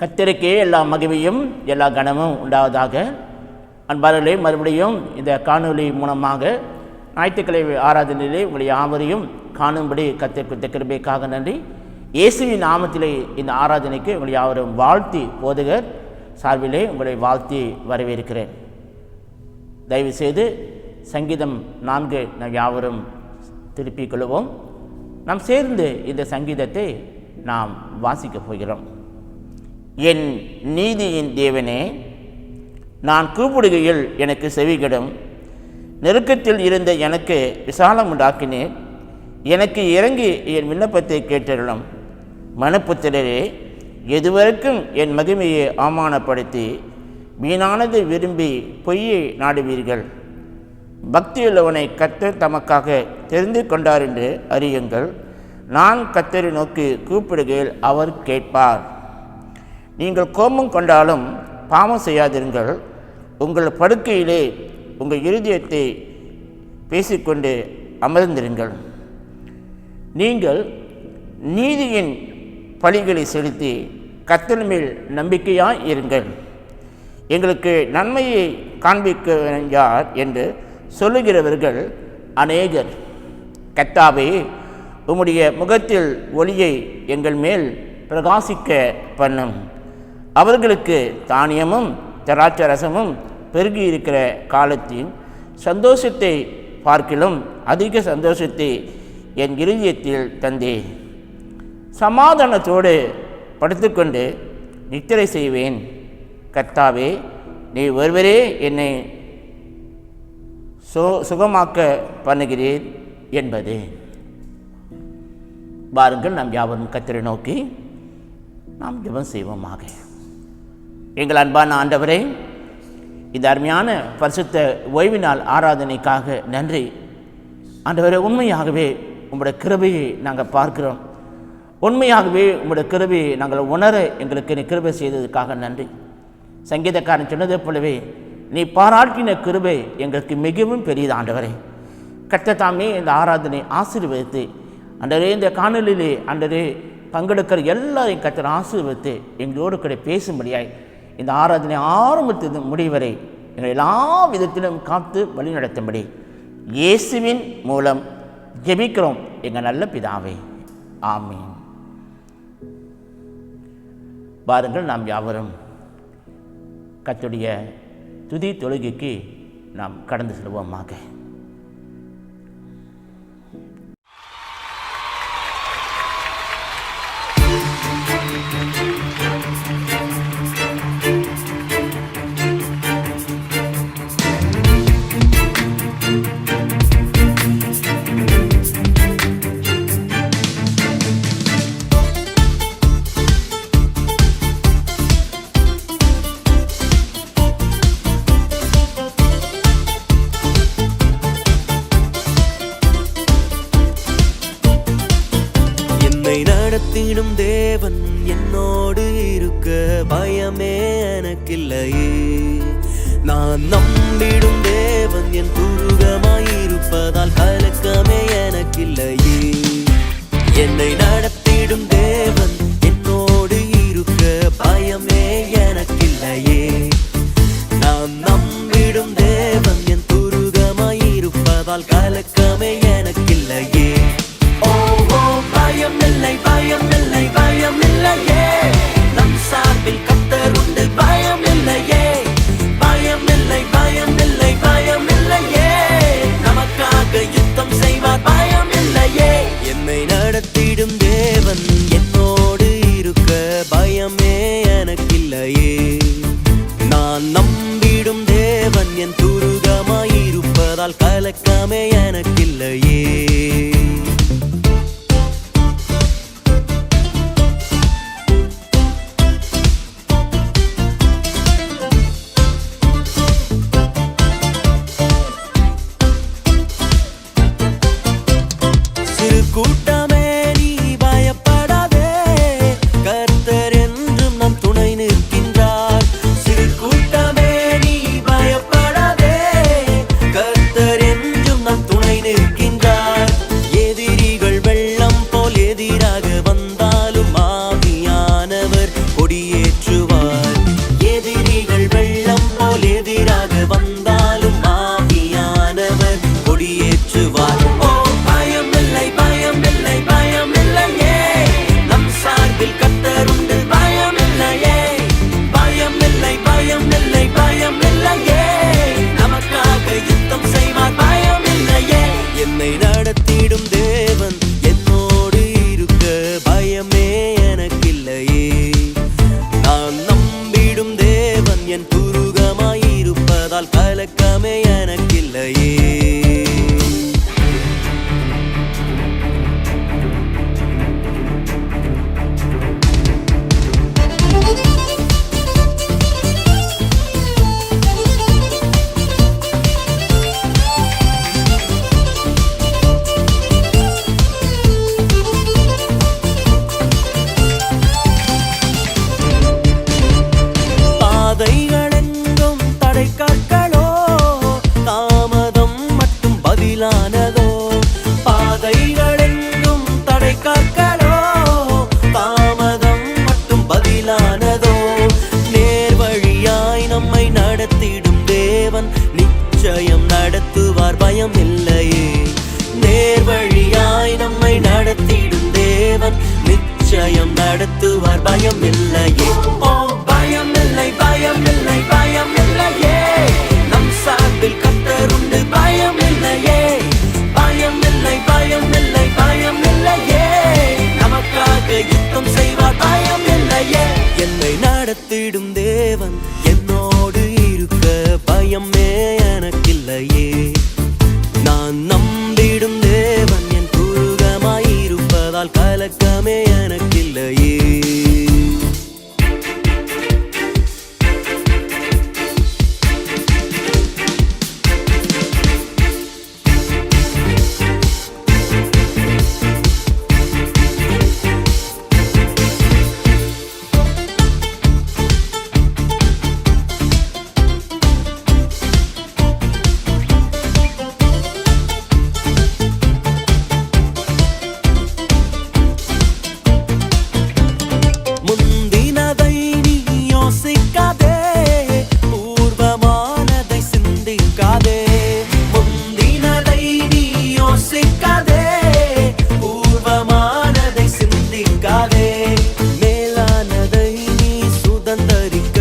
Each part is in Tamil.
கர்த்தருக்கே எல்லா மகிமையும் எல்லா கனமும் உண்டாவதாக. அன்பாளர்களே, மறுபடியும் இந்த காணொலி மூலமாக ஞாயிற்றுக்கிழமை ஆராதனையிலே உங்களை யாவரையும் காணும்படி கர்த்தர் கொடுத்த கிருபைக்காக நன்றி. இயேசுவின் நாமத்திலே இந்த ஆராதனைக்கு உங்களை யாவரும் வாழ்த்தி போதகர் சார்பிலே உங்களை வாழ்த்தி வரவேற்கிறேன். தயவுசெய்து சங்கீதம் 4 நாம் யாவரும் திருப்பிக் கொள்வோம். நாம் சேர்ந்து இந்த சங்கீதத்தை நாம் வாசிக்கப் போகிறோம். என் நீதியின் தேவனே, நான் கூப்பிடுகையில் எனக்கு செவிகடும். நெருக்கத்தில் இருந்த எனக்கு விசாலம் உண்டாக்கினேன். எனக்கு இறங்கி என் விண்ணப்பத்தை கேட்டருளும். மனுப்புத்திரரே, எதுவரைக்கும் என் மகிமையை அவமானப்படுத்தி வீணானதை விரும்பி பொய்யை நாடுவீர்கள். பக்தியுள்ளவனை கர்த்தர் தமக்காக தெரிந்து கொண்டார் என்று அறியுங்கள். நான் கர்த்தரை நோக்கி கூப்பிடுகையில் அவர் கேட்பார். நீங்கள் கோபம் கொண்டாலும் பாவம் செய்யாதிருங்கள். உங்கள் படுக்கையிலே உங்கள் இருதயத்தை பேசிக்கொண்டு அமர்ந்திருங்கள். நீங்கள் நீதியின் பலிகளை செலுத்தி கர்த்தர் மேல் நம்பிக்கையாய் இருங்கள். எங்களுக்கு நன்மையை காண்பிக்க யார் என்று சொல்லுகிறவர்கள் அநேகர். கர்த்தாவே, உம்முடைய முகத்தில் ஒளியை எங்கள் மேல் பிரகாசிக்க பண்ணும். அவர்களுக்கு தானியமும் திராட்சரசமும் பெருகி இருக்கிற காலத்தின் சந்தோஷத்தை பார்க்கிலும் அதிக சந்தோஷத்தை என் இருதயத்தில் தந்தே. சமாதானத்தோடு படுத்துக்கொண்டு நித்திரை செய்வேன். கர்த்தாவே, நீ ஒருவரே என்னை சுகமாக்க பண்ணுகிறீர் என்பது. பாருங்கள், நாம் யாவரும் கர்த்தரை நோக்கி நாம் ஜெபம் செய்வோமாக. எங்கள் அன்பான ஆண்டவரே, இந்த அருமையான பரிசுத்த ஓய்வு நாள் ஆராதனைக்காக நன்றி. ஆண்டவரே, உண்மையாகவே உங்களுடைய கிருபையை நாங்கள் பார்க்கிறோம். உண்மையாகவே உங்களுடைய கிருபையை நாங்கள் உணர எங்களுக்கு நீ கிருபை செய்ததுக்காக நன்றி. சங்கீதக்காரன் சொன்னதை போலவே நீ பாராட்டின கிருபை எங்களுக்கு மிகவும் பெரியது. ஆண்டவரே, கர்த்தர் தாமே இந்த ஆராதனை ஆசீர்வதித்து, ஆண்டவரே, இந்த காணொலியிலே ஆண்டவரே பங்கெடுக்கிற எல்லாரையும் கர்த்தர் ஆசீர்வதித்து எங்களோடு கூட பேசும்படியாய் இந்த ஆராதனை ஆரம்பத்து முடிவரை எங்கள் எல்லா விதத்திலும் காத்து வழி நடத்தும்படி இயேசுவின் மூலம் ஜெபிக்கிறோம் எங்கள் நல்ல பிதாவே, ஆமீன். பாருங்கள், நாம் யாவரும் கர்த்தருடைய துதி தொழுகைக்கு நாம் கடந்து செல்வோமாக. நடத்திடும் தேவன் என்னோடு இருக்க பயமே எனக்கில்லையே. நான் நம்பிடும் தேவன் என் துருகமாயிருப்பதால் கலக்கமே எனக்கில்லையே. என்னை நடத்திடும் தேவன் என்னோடு இருக்க பயமே எனக்கில்லையே. நான் நம்பிடும் தேவன் என் துருகமாயிருப்பதால் கலக்கமே எனக்கில்லையே. பயமில்லை, பயமில்லை, பயமில்லையே. நம் சார்பில் கர்த்தர் உண்டு. பயமில்லையே, பயமில்லை, பயமில்லை, பயமில்லையே. நமக்காக யுத்தம் செய்வார். பயமில்லையே. என்னை நடத்திடும் தேவன் என்னோடு இருக்க பயமே எனக்கில்லையே. நான் நம்பிடும் தேவன் என் துருகமாயிருப்பதால் கலக்கமே எனக்கில்லையே. கூட்டமே நீ பயப்படாதே, கர்த்தர் என்றும் நம் துணை நிற்கின்றார். சிறு கூட்டமே நீ பயப்படாதே, கர்த்தர் என்றும் நம் துணை நிற்கின்றார். எதிரிகள் வெள்ளம் போல் எதிராக வந்தாலும் ஆவியானவர் கொடியேற்று என்னை நடத்திடும் தேவன் என்னோடு இருக்க பயமே எனக்கில்லையே. நான் நம்பிடும் தேவன் என் துருகமாயிருப்பதால் கலக்கமே எனக்கில்லையே. பாதைகளெங்கும் தடை கற்களோ தாமதம் மட்டும் பதிலானதோ. பாதைகளெங்கும் தடை கற்களோ தாமதம் மட்டும் பதிலானதோ. நேர் வழியாய் நம்மை நடத்திடும் தேவன் நிச்சயம் நடத்துவார் பயம் இல்லையே. நேர் வழியாய் நம்மை நடத்திடும் தேவன் நிச்சயம் நடத்துவார் பயம் இல்லையே. ஓ பயம் இல்லை பயம் இல்லை பயம் இல்லையே. நம் சார்பில் கர்த்தருண்டு பயம் இல்லையே. பயம் இல்லை பயம் இல்லை பயம் இல்லையே. நமக்காக யுத்தம் செய்வார் பயம் இல்லையே. என்னை நடத்திடும் தேவன் என்னோடு இருக்க பயமே எனக்கில்லையே. நான் நம்பிடும் தேவன் என் துருகமாயிருப்பதால் கலக்கமே எனக்கில்லையே. முந்தினதை நீ யோசிக்காதே, பூர்வமானதை சிந்திக்காதே. முந்தினதை நீ யோசிக்காதே, பூர்வமானதை சிந்திக்காதே. மேலானதை நீ சுதந்தரிக்க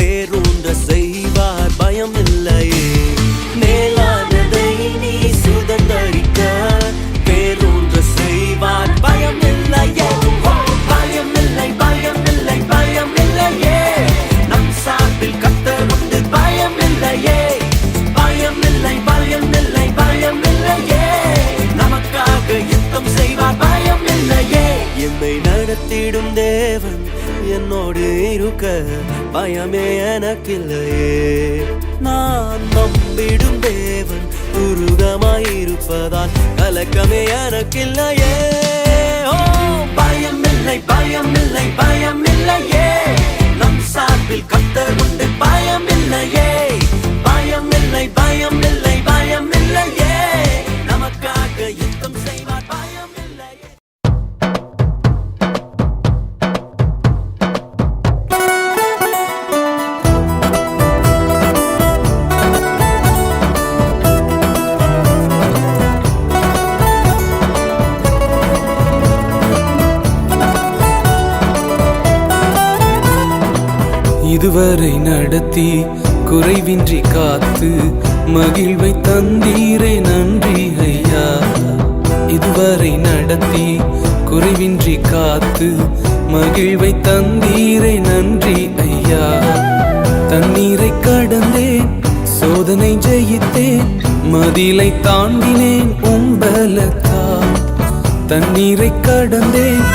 வேறொன்று செய்வார் பயம் இல்லையே. மேலானதை நீ சுதந்தரிக்க வேறொன்று செய்வார் பயம் இல்லையே. பயம் இல்லை பயம் இல்லை பயம் இல்லையே. நம் சார்பில் கர்த்தருண்டு பயம் இல்லையே. பயம் இல்லை பயம் இல்லை பயம் இல்லையே. நமக்காக யுத்தம் செய்வார் பயம் இல்லையே. என்னை நடத்திடும் தேவன் என்னோடு இருக்க பயமே எனக்கில்லையே. நான் நம்பிடும் தேவன் துருகமாயிருப்பதால் கலக்கமே எனக்கில்லையே. ஓ பயம் இல்லை பயம் இல்லை பயம் இல்லையே. நம் சார்பில் கர்த்தருண்டு பயம் இல்லையே. பயம் இல்லை பயம் இல்லை பயம் இல்லையே. நமக்காக யுத்தம் செய்வார் பயம் இல்லையே. இதுவரை நடத்தி குறைவின்றி காத்து மகிழ்வை தந்தீரே நன்றி ஐயா. இதுவரை நடத்தி குறைவின்றி காத்து மகிழ்வை தந்தீரே நன்றி ஐயா. தண்ணீரை கடந்தேன் சோதனை ஜெயித்தேன் மதிலை தாண்டினேன் உம்பலத்தால். தண்ணீரை கடந்தேன்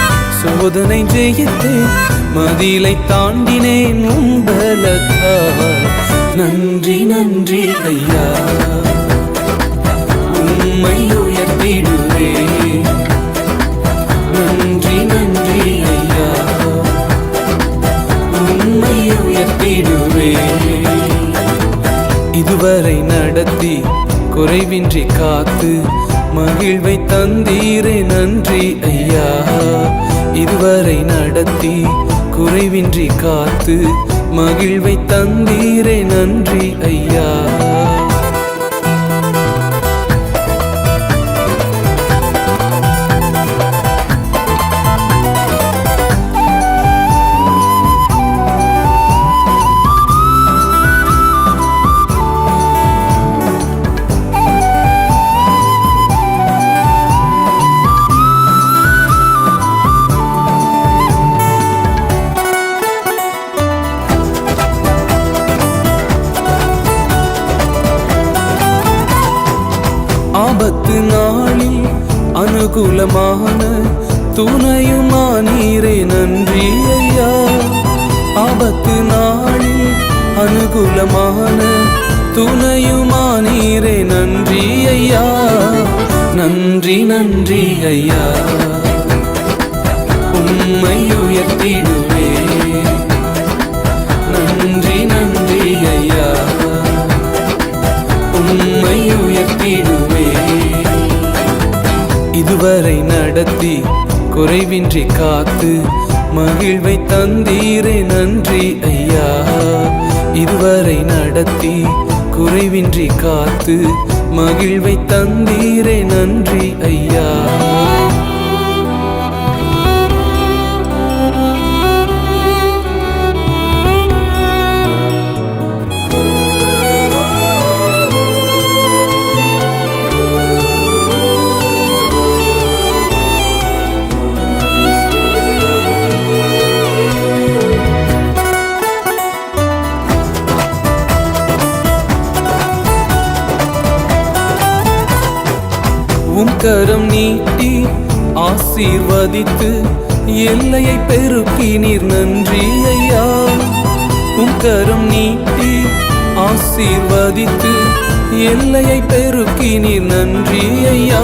சோதனை ஜெயித்தேன் மதிலை தாண்டினேன் உம்பலத்தால். நன்றி நன்றி ஐயா, உம்மை உயர்த்திடுவே. நன்றி நன்றி ஐயா, உம்மை உயர்த்திடுவே. இதுவரை நடத்தி குறைவின்றி காத்து மகிழ்வை தந்தீரே நன்றி ஐயா. இதுவரை நடத்தி குறைவின்றி காத்து மகிழ்வை தந்தீரே நன்றி ஐயா. ஆபத்து நாளில் அனுகூலமான துணையுமானீரே நன்றி ஐயா. ஆபத்து நாளில் அனுகூலமான துணையுமானீரே நன்றி ஐயா. நன்றி நன்றி ஐயா. உம்மை உயர்த்திடுவே. நன்றி நன்றி ஐயா. உம்மை உயர்த்திடுவே. இதுவரை நடத்தி குறைவின்றி காத்து மகிழ்வை தந்தீரே நன்றி ஐயா. இதுவரை நடத்தி குறைவின்றி காத்து மகிழ்வை தந்தீரே நன்றி ஐயா. உம் கரம் நீட்டி ஆசீர்வதித்து எல்லையை பெருக்கினீர் நன்றி ஐயா. உம் கரம் நீட்டி ஆசீர்வதித்து எல்லையை பெருக்கினீர் நன்றி ஐயா.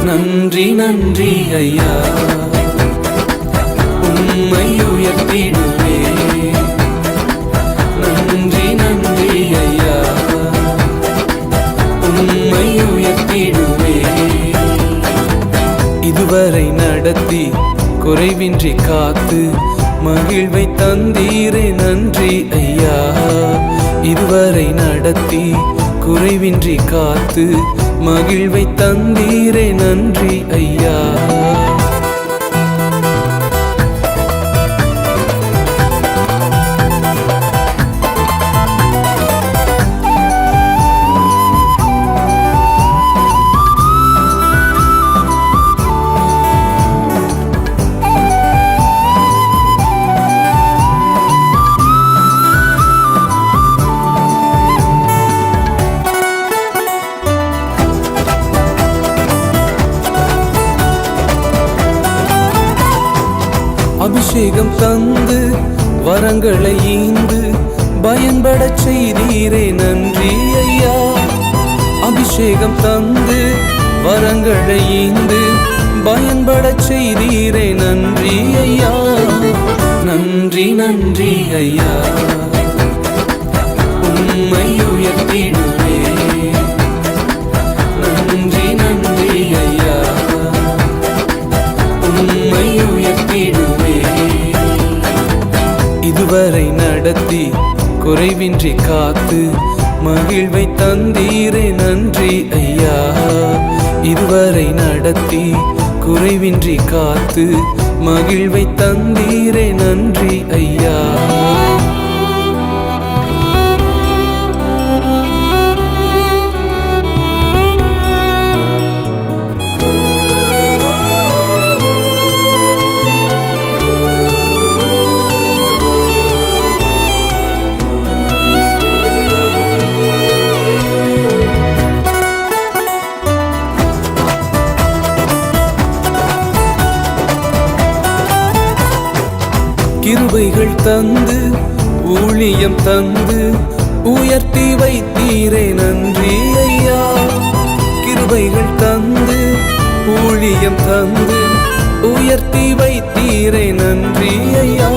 நன்றி நன்றி ஐயா. உம்மை உயர்த்திடுவே. நன்றி நன்றி ஐயா. உம்மை உயர்த்திடுவே. இதுவரை நடத்தி குறைவின்றி காத்து மகிழ்வை தந்தீரே நன்றி ஐயா. இதுவரை நடத்தி குறைவின்றி காத்து மகிழ்வை தந்தீரே நன்றி ஐயா. அபிஷேகம் தந்து வரங்களை ஈந்து பயன்படச் செய்தீரே நன்றி ஐயா. அபிஷேகம் தந்து வரங்களை ஈந்து பயன்படச் செய்தீரே நன்றி ஐயா. நன்றி நன்றி ஐயா. உம்மை உயர்த்திடுவே. நன்றி நன்றி ஐயா. உம்மை உயர்த்திடுவே. இதுவரை நடத்தி குறைவின்றி காத்து மகிழ்வை தந்தீரே நன்றி ஐயா. இதுவரை நடத்தி குறைவின்றி காத்து மகிழ்வை தந்தீரே நன்றி ஐயா. கிருபைகள் தந்து ஊழியம் தந்து உயர்த்தி வைத்தீரே நன்றி ஐயா. கிருபைகள் தந்து ஊழியம் தந்து உயர்த்தி வைத்தீரே நன்றி ஐயா.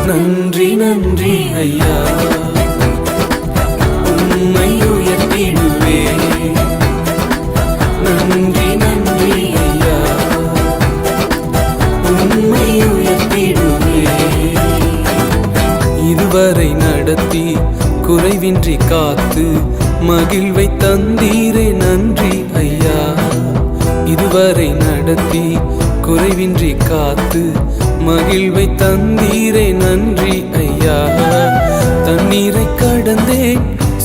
நன்றி நன்றி ஐயா. உம்மை உயர்த்திடுவே. நன்றி நன்றி ஐயா. உம்மை உயர்த்திடுவே. இதுவரை நடத்தி குறைவின்றி காத்து மகிழ்வை தந்தீரே நன்றி ஐயா. இதுவரை நடத்தி குறைவின்றி காத்து மகிழ்வை தந்தீரே நன்றி ஐயா. தண்ணீரை கடந்தேன்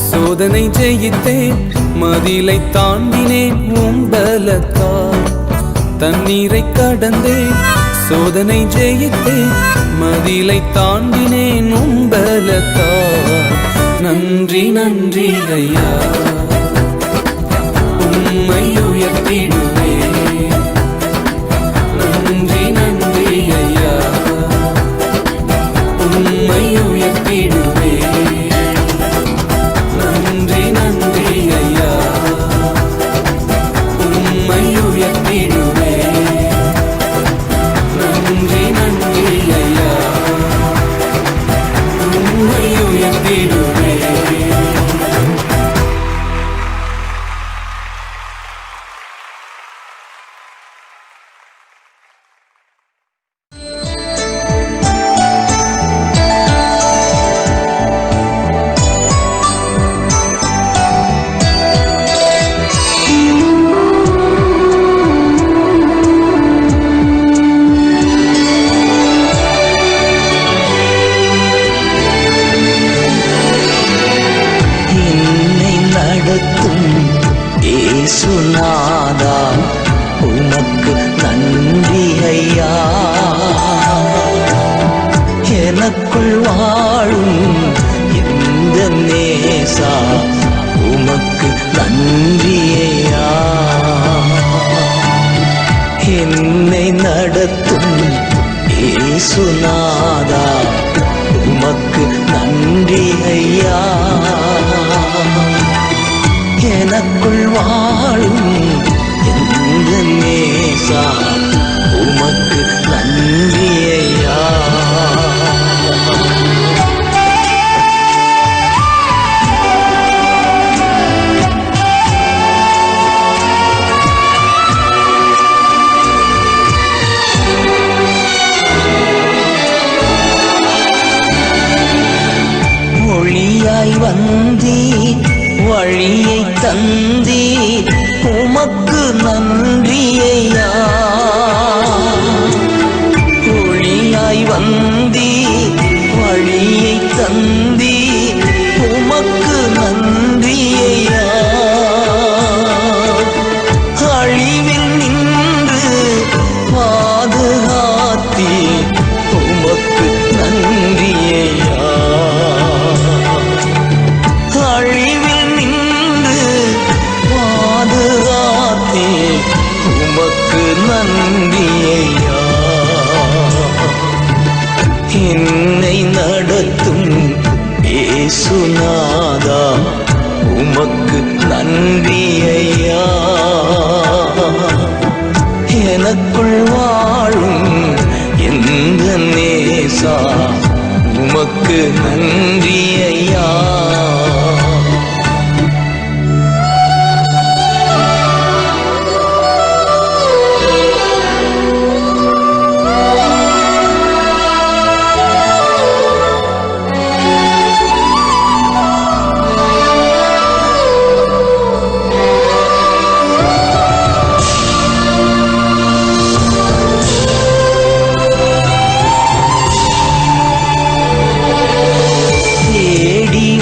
சோதனை ஜெயித்தேன் மதிலை தாண்டினேன் உம் பலத்தால். தண்ணீரை கடந்தேன் சோதனை ஜெயித்தேன் மதிலை தாண்டினேன் உம் பலத்தால். நன்றி நன்றி ஐயா. இயேசுநாதா உமக்கு நன்றி ஐயா. எனக்குள் வாழும் இந்த நேசா உமக்கு நன்றி ஐயா. என்னை நடத்தும் இயேசுநாதா உமக்கு நன்றி ஐயா. எனக்குள் வாழும் இந்த நேசா உமக்கு நன்றி ஐயா. ஒளியாய் வந்தீர், வழியை தந்தீர், உமக்கு நன்றி ஐயா. ஒளியாய் வந்தீர், வழியை தந்தீர், உமக்கு நன்றி ஐயா. அழிவில் நின்று பாதுகாத்தீர், உமக்கு நன்றி ஐயா. அழிவில் நின்று பாதுகாத்தீர், உமக்கு நன்றி ஐயா. என்னை நடத்தும் இயேசுநாதா உமக்கு நன்றி ஐயா. எனக்குள் வாழும் எந்த நேசா உமக்கு நன்றி ஐயா.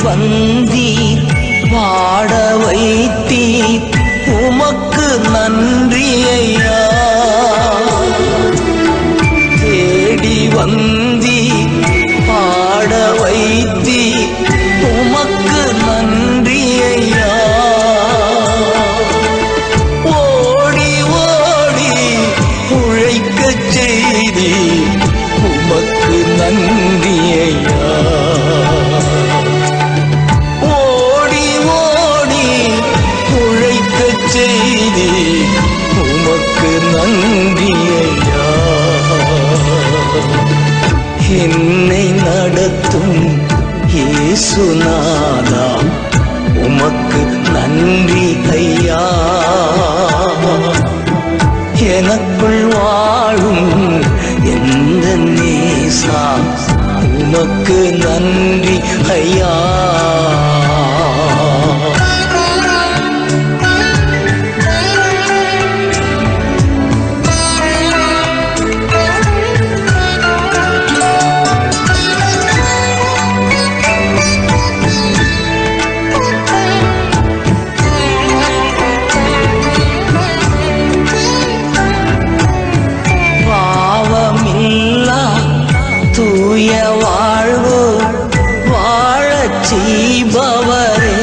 வந்தீர், பாட வைத்தீர், உமக்கு நன்றி ஐயா. தேடி வந்தீர், பாட வைத்தீர், உமக்கு நன்றி ஐயா. ஓடி ஓடி உழைக்கச் செய்தீர், உமக்கு நன்றி ஐயா. செய்தி உமக்கு நன்றி ஐயா. என்னை நடத்தும் இயேசுநாதா உமக்கு நன்றி ஐயா. எனக்குள் வாழும் எந்த நேசா உமக்கு நன்றி ஐயா. தூய வாழ்வு வாழச் செய்பவரே,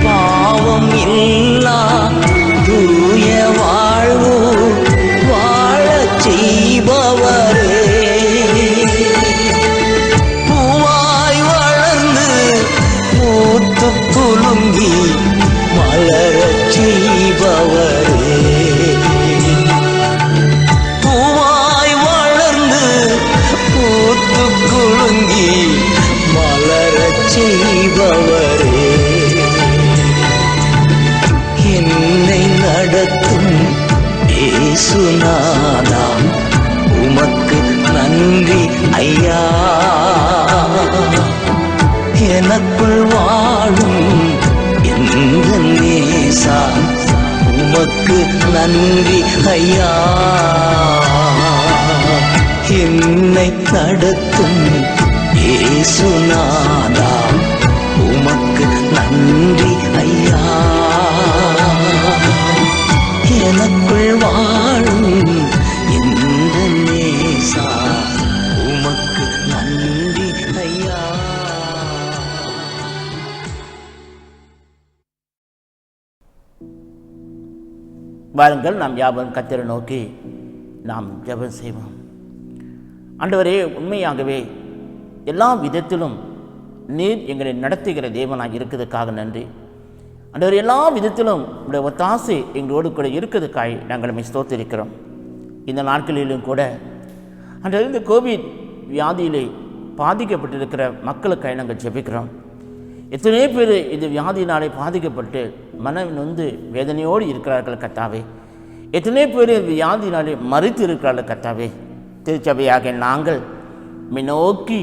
பாவம் இல்லா தூய வாழ்வு வாழச் செய்பவரே. பூவாய் வளர்ந்து மூத்து குலுங்கி மலரச் செய்பவரே. குலுங்கி மலரச் செய்பவரே. என்னை நடத்தும் இயேசுநாதா உமக்கு நன்றி ஐயா. எனக்குள் வாழும் எந்த நேசா உமக்கு நன்றி ஐயா. என்னை நடத்தும் இயேசுநாதா உமக்கு நன்றி நன்றி ஐயா. எனக்குள் வாழும் இந்த நேசா உமக்கு நன்றி ஐயா. வாருங்கள், நாம் யாவரும் கர்த்தரை நோக்கி நாம் ஜெபம் செய்வோம். ஆண்டவரே, உண்மையாகவே எல்லா விதத்திலும் நீர் எங்களை நடத்துகிற தேவனாக இருக்கிறதுக்காக நன்றி. ஆண்டவர், எல்லா விதத்திலும் உடைய ஒத்தாசை எங்களோடு கூட இருக்கிறதுக்காய் நாங்கள் ஸ்தோத்திரிக்கிறோம். இந்த நாட்களிலும் கூட ஆண்டவர், இந்த கோவிட் வியாதியிலே பாதிக்கப்பட்டிருக்கிற மக்களுக்காய் நாங்கள் ஜெபிக்கிறோம். எத்தனையோ பேர் இது வியாதியினாலே பாதிக்கப்பட்டு மனம் நொந்து வேதனையோடு இருக்கிறார்கள் கர்த்தாவே. எத்தனையோ பேர் வியாதியினாலே மறித்து இருக்கிறார்கள் கர்த்தாவே. திருச்சபையாக நாங்கள் நோக்கி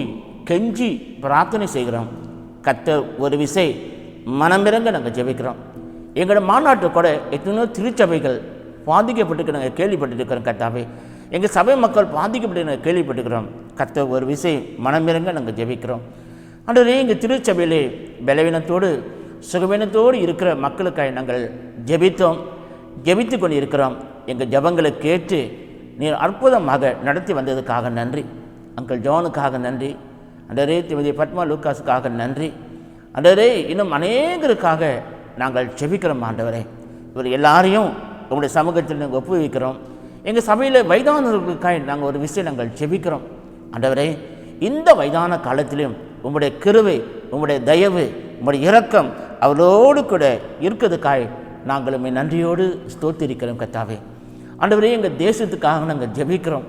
கெஞ்சி பிரார்த்தனை செய்கிறோம். கர்த்தர் ஒரு விசை மனமிறங்க நாங்கள் ஜெபிக்கிறோம். எங்களோட மாநாட்டு கூட எத்தனையோ திருச்சபைகள் பாதிக்கப்பட்டு நாங்கள் கேள்விப்பட்டிருக்கிறோம் கர்த்தாவே. எங்கள் சபை மக்கள் பாதிக்கப்பட்டு நாங்கள் கேள்விப்பட்டிருக்கிறோம். கர்த்தர் ஒரு விசை மனமிறங்க நாங்கள் ஜெபிக்கிறோம். ஆண்டவரே, எங்கள் திருச்சபையிலே பலவீனத்தோடு சுகவீனத்தோடு இருக்கிற மக்களுக்காக நாங்கள் ஜெபித்து கொண்டு இருக்கிறோம். எங்கள் ஜபங்களை கேட்டு நீர் அற்புதமாக நடத்தி வந்ததுக்காக நன்றி. அங்கிள் ஜானுக்காக நன்றி. ஆண்டவரே, திருமதி பத்மா லூக்காஸுக்காக நன்றி. ஆண்டவரே, இன்னும் அநேகருக்காக நாங்கள் ஜெபிக்கிறோம். ஆண்டவரே, இவர் எல்லாரையும் உங்களுடைய சமூகத்தில் நாங்கள் ஒப்புவிக்கிறோம். எங்கள் சபையில் வயதானவர்களுக்காக நாங்கள் ஒரு விஷயம் நாங்கள் ஜெபிக்கிறோம். ஆண்டவரே, இந்த வயதான காலத்திலும் உங்களுடைய கிருபை, உங்களுடைய தயவு, உங்களுடைய இரக்கம் அவரோடு கூட இருக்கிறதுக்காய் நாங்களுமே நன்றியோடு ஸ்தோத்திரிக்கிறோம் கர்த்தாவே. ஆண்டவரே, எங்கள் தேசத்துக்காக நாங்கள் ஜெபிக்கிறோம்.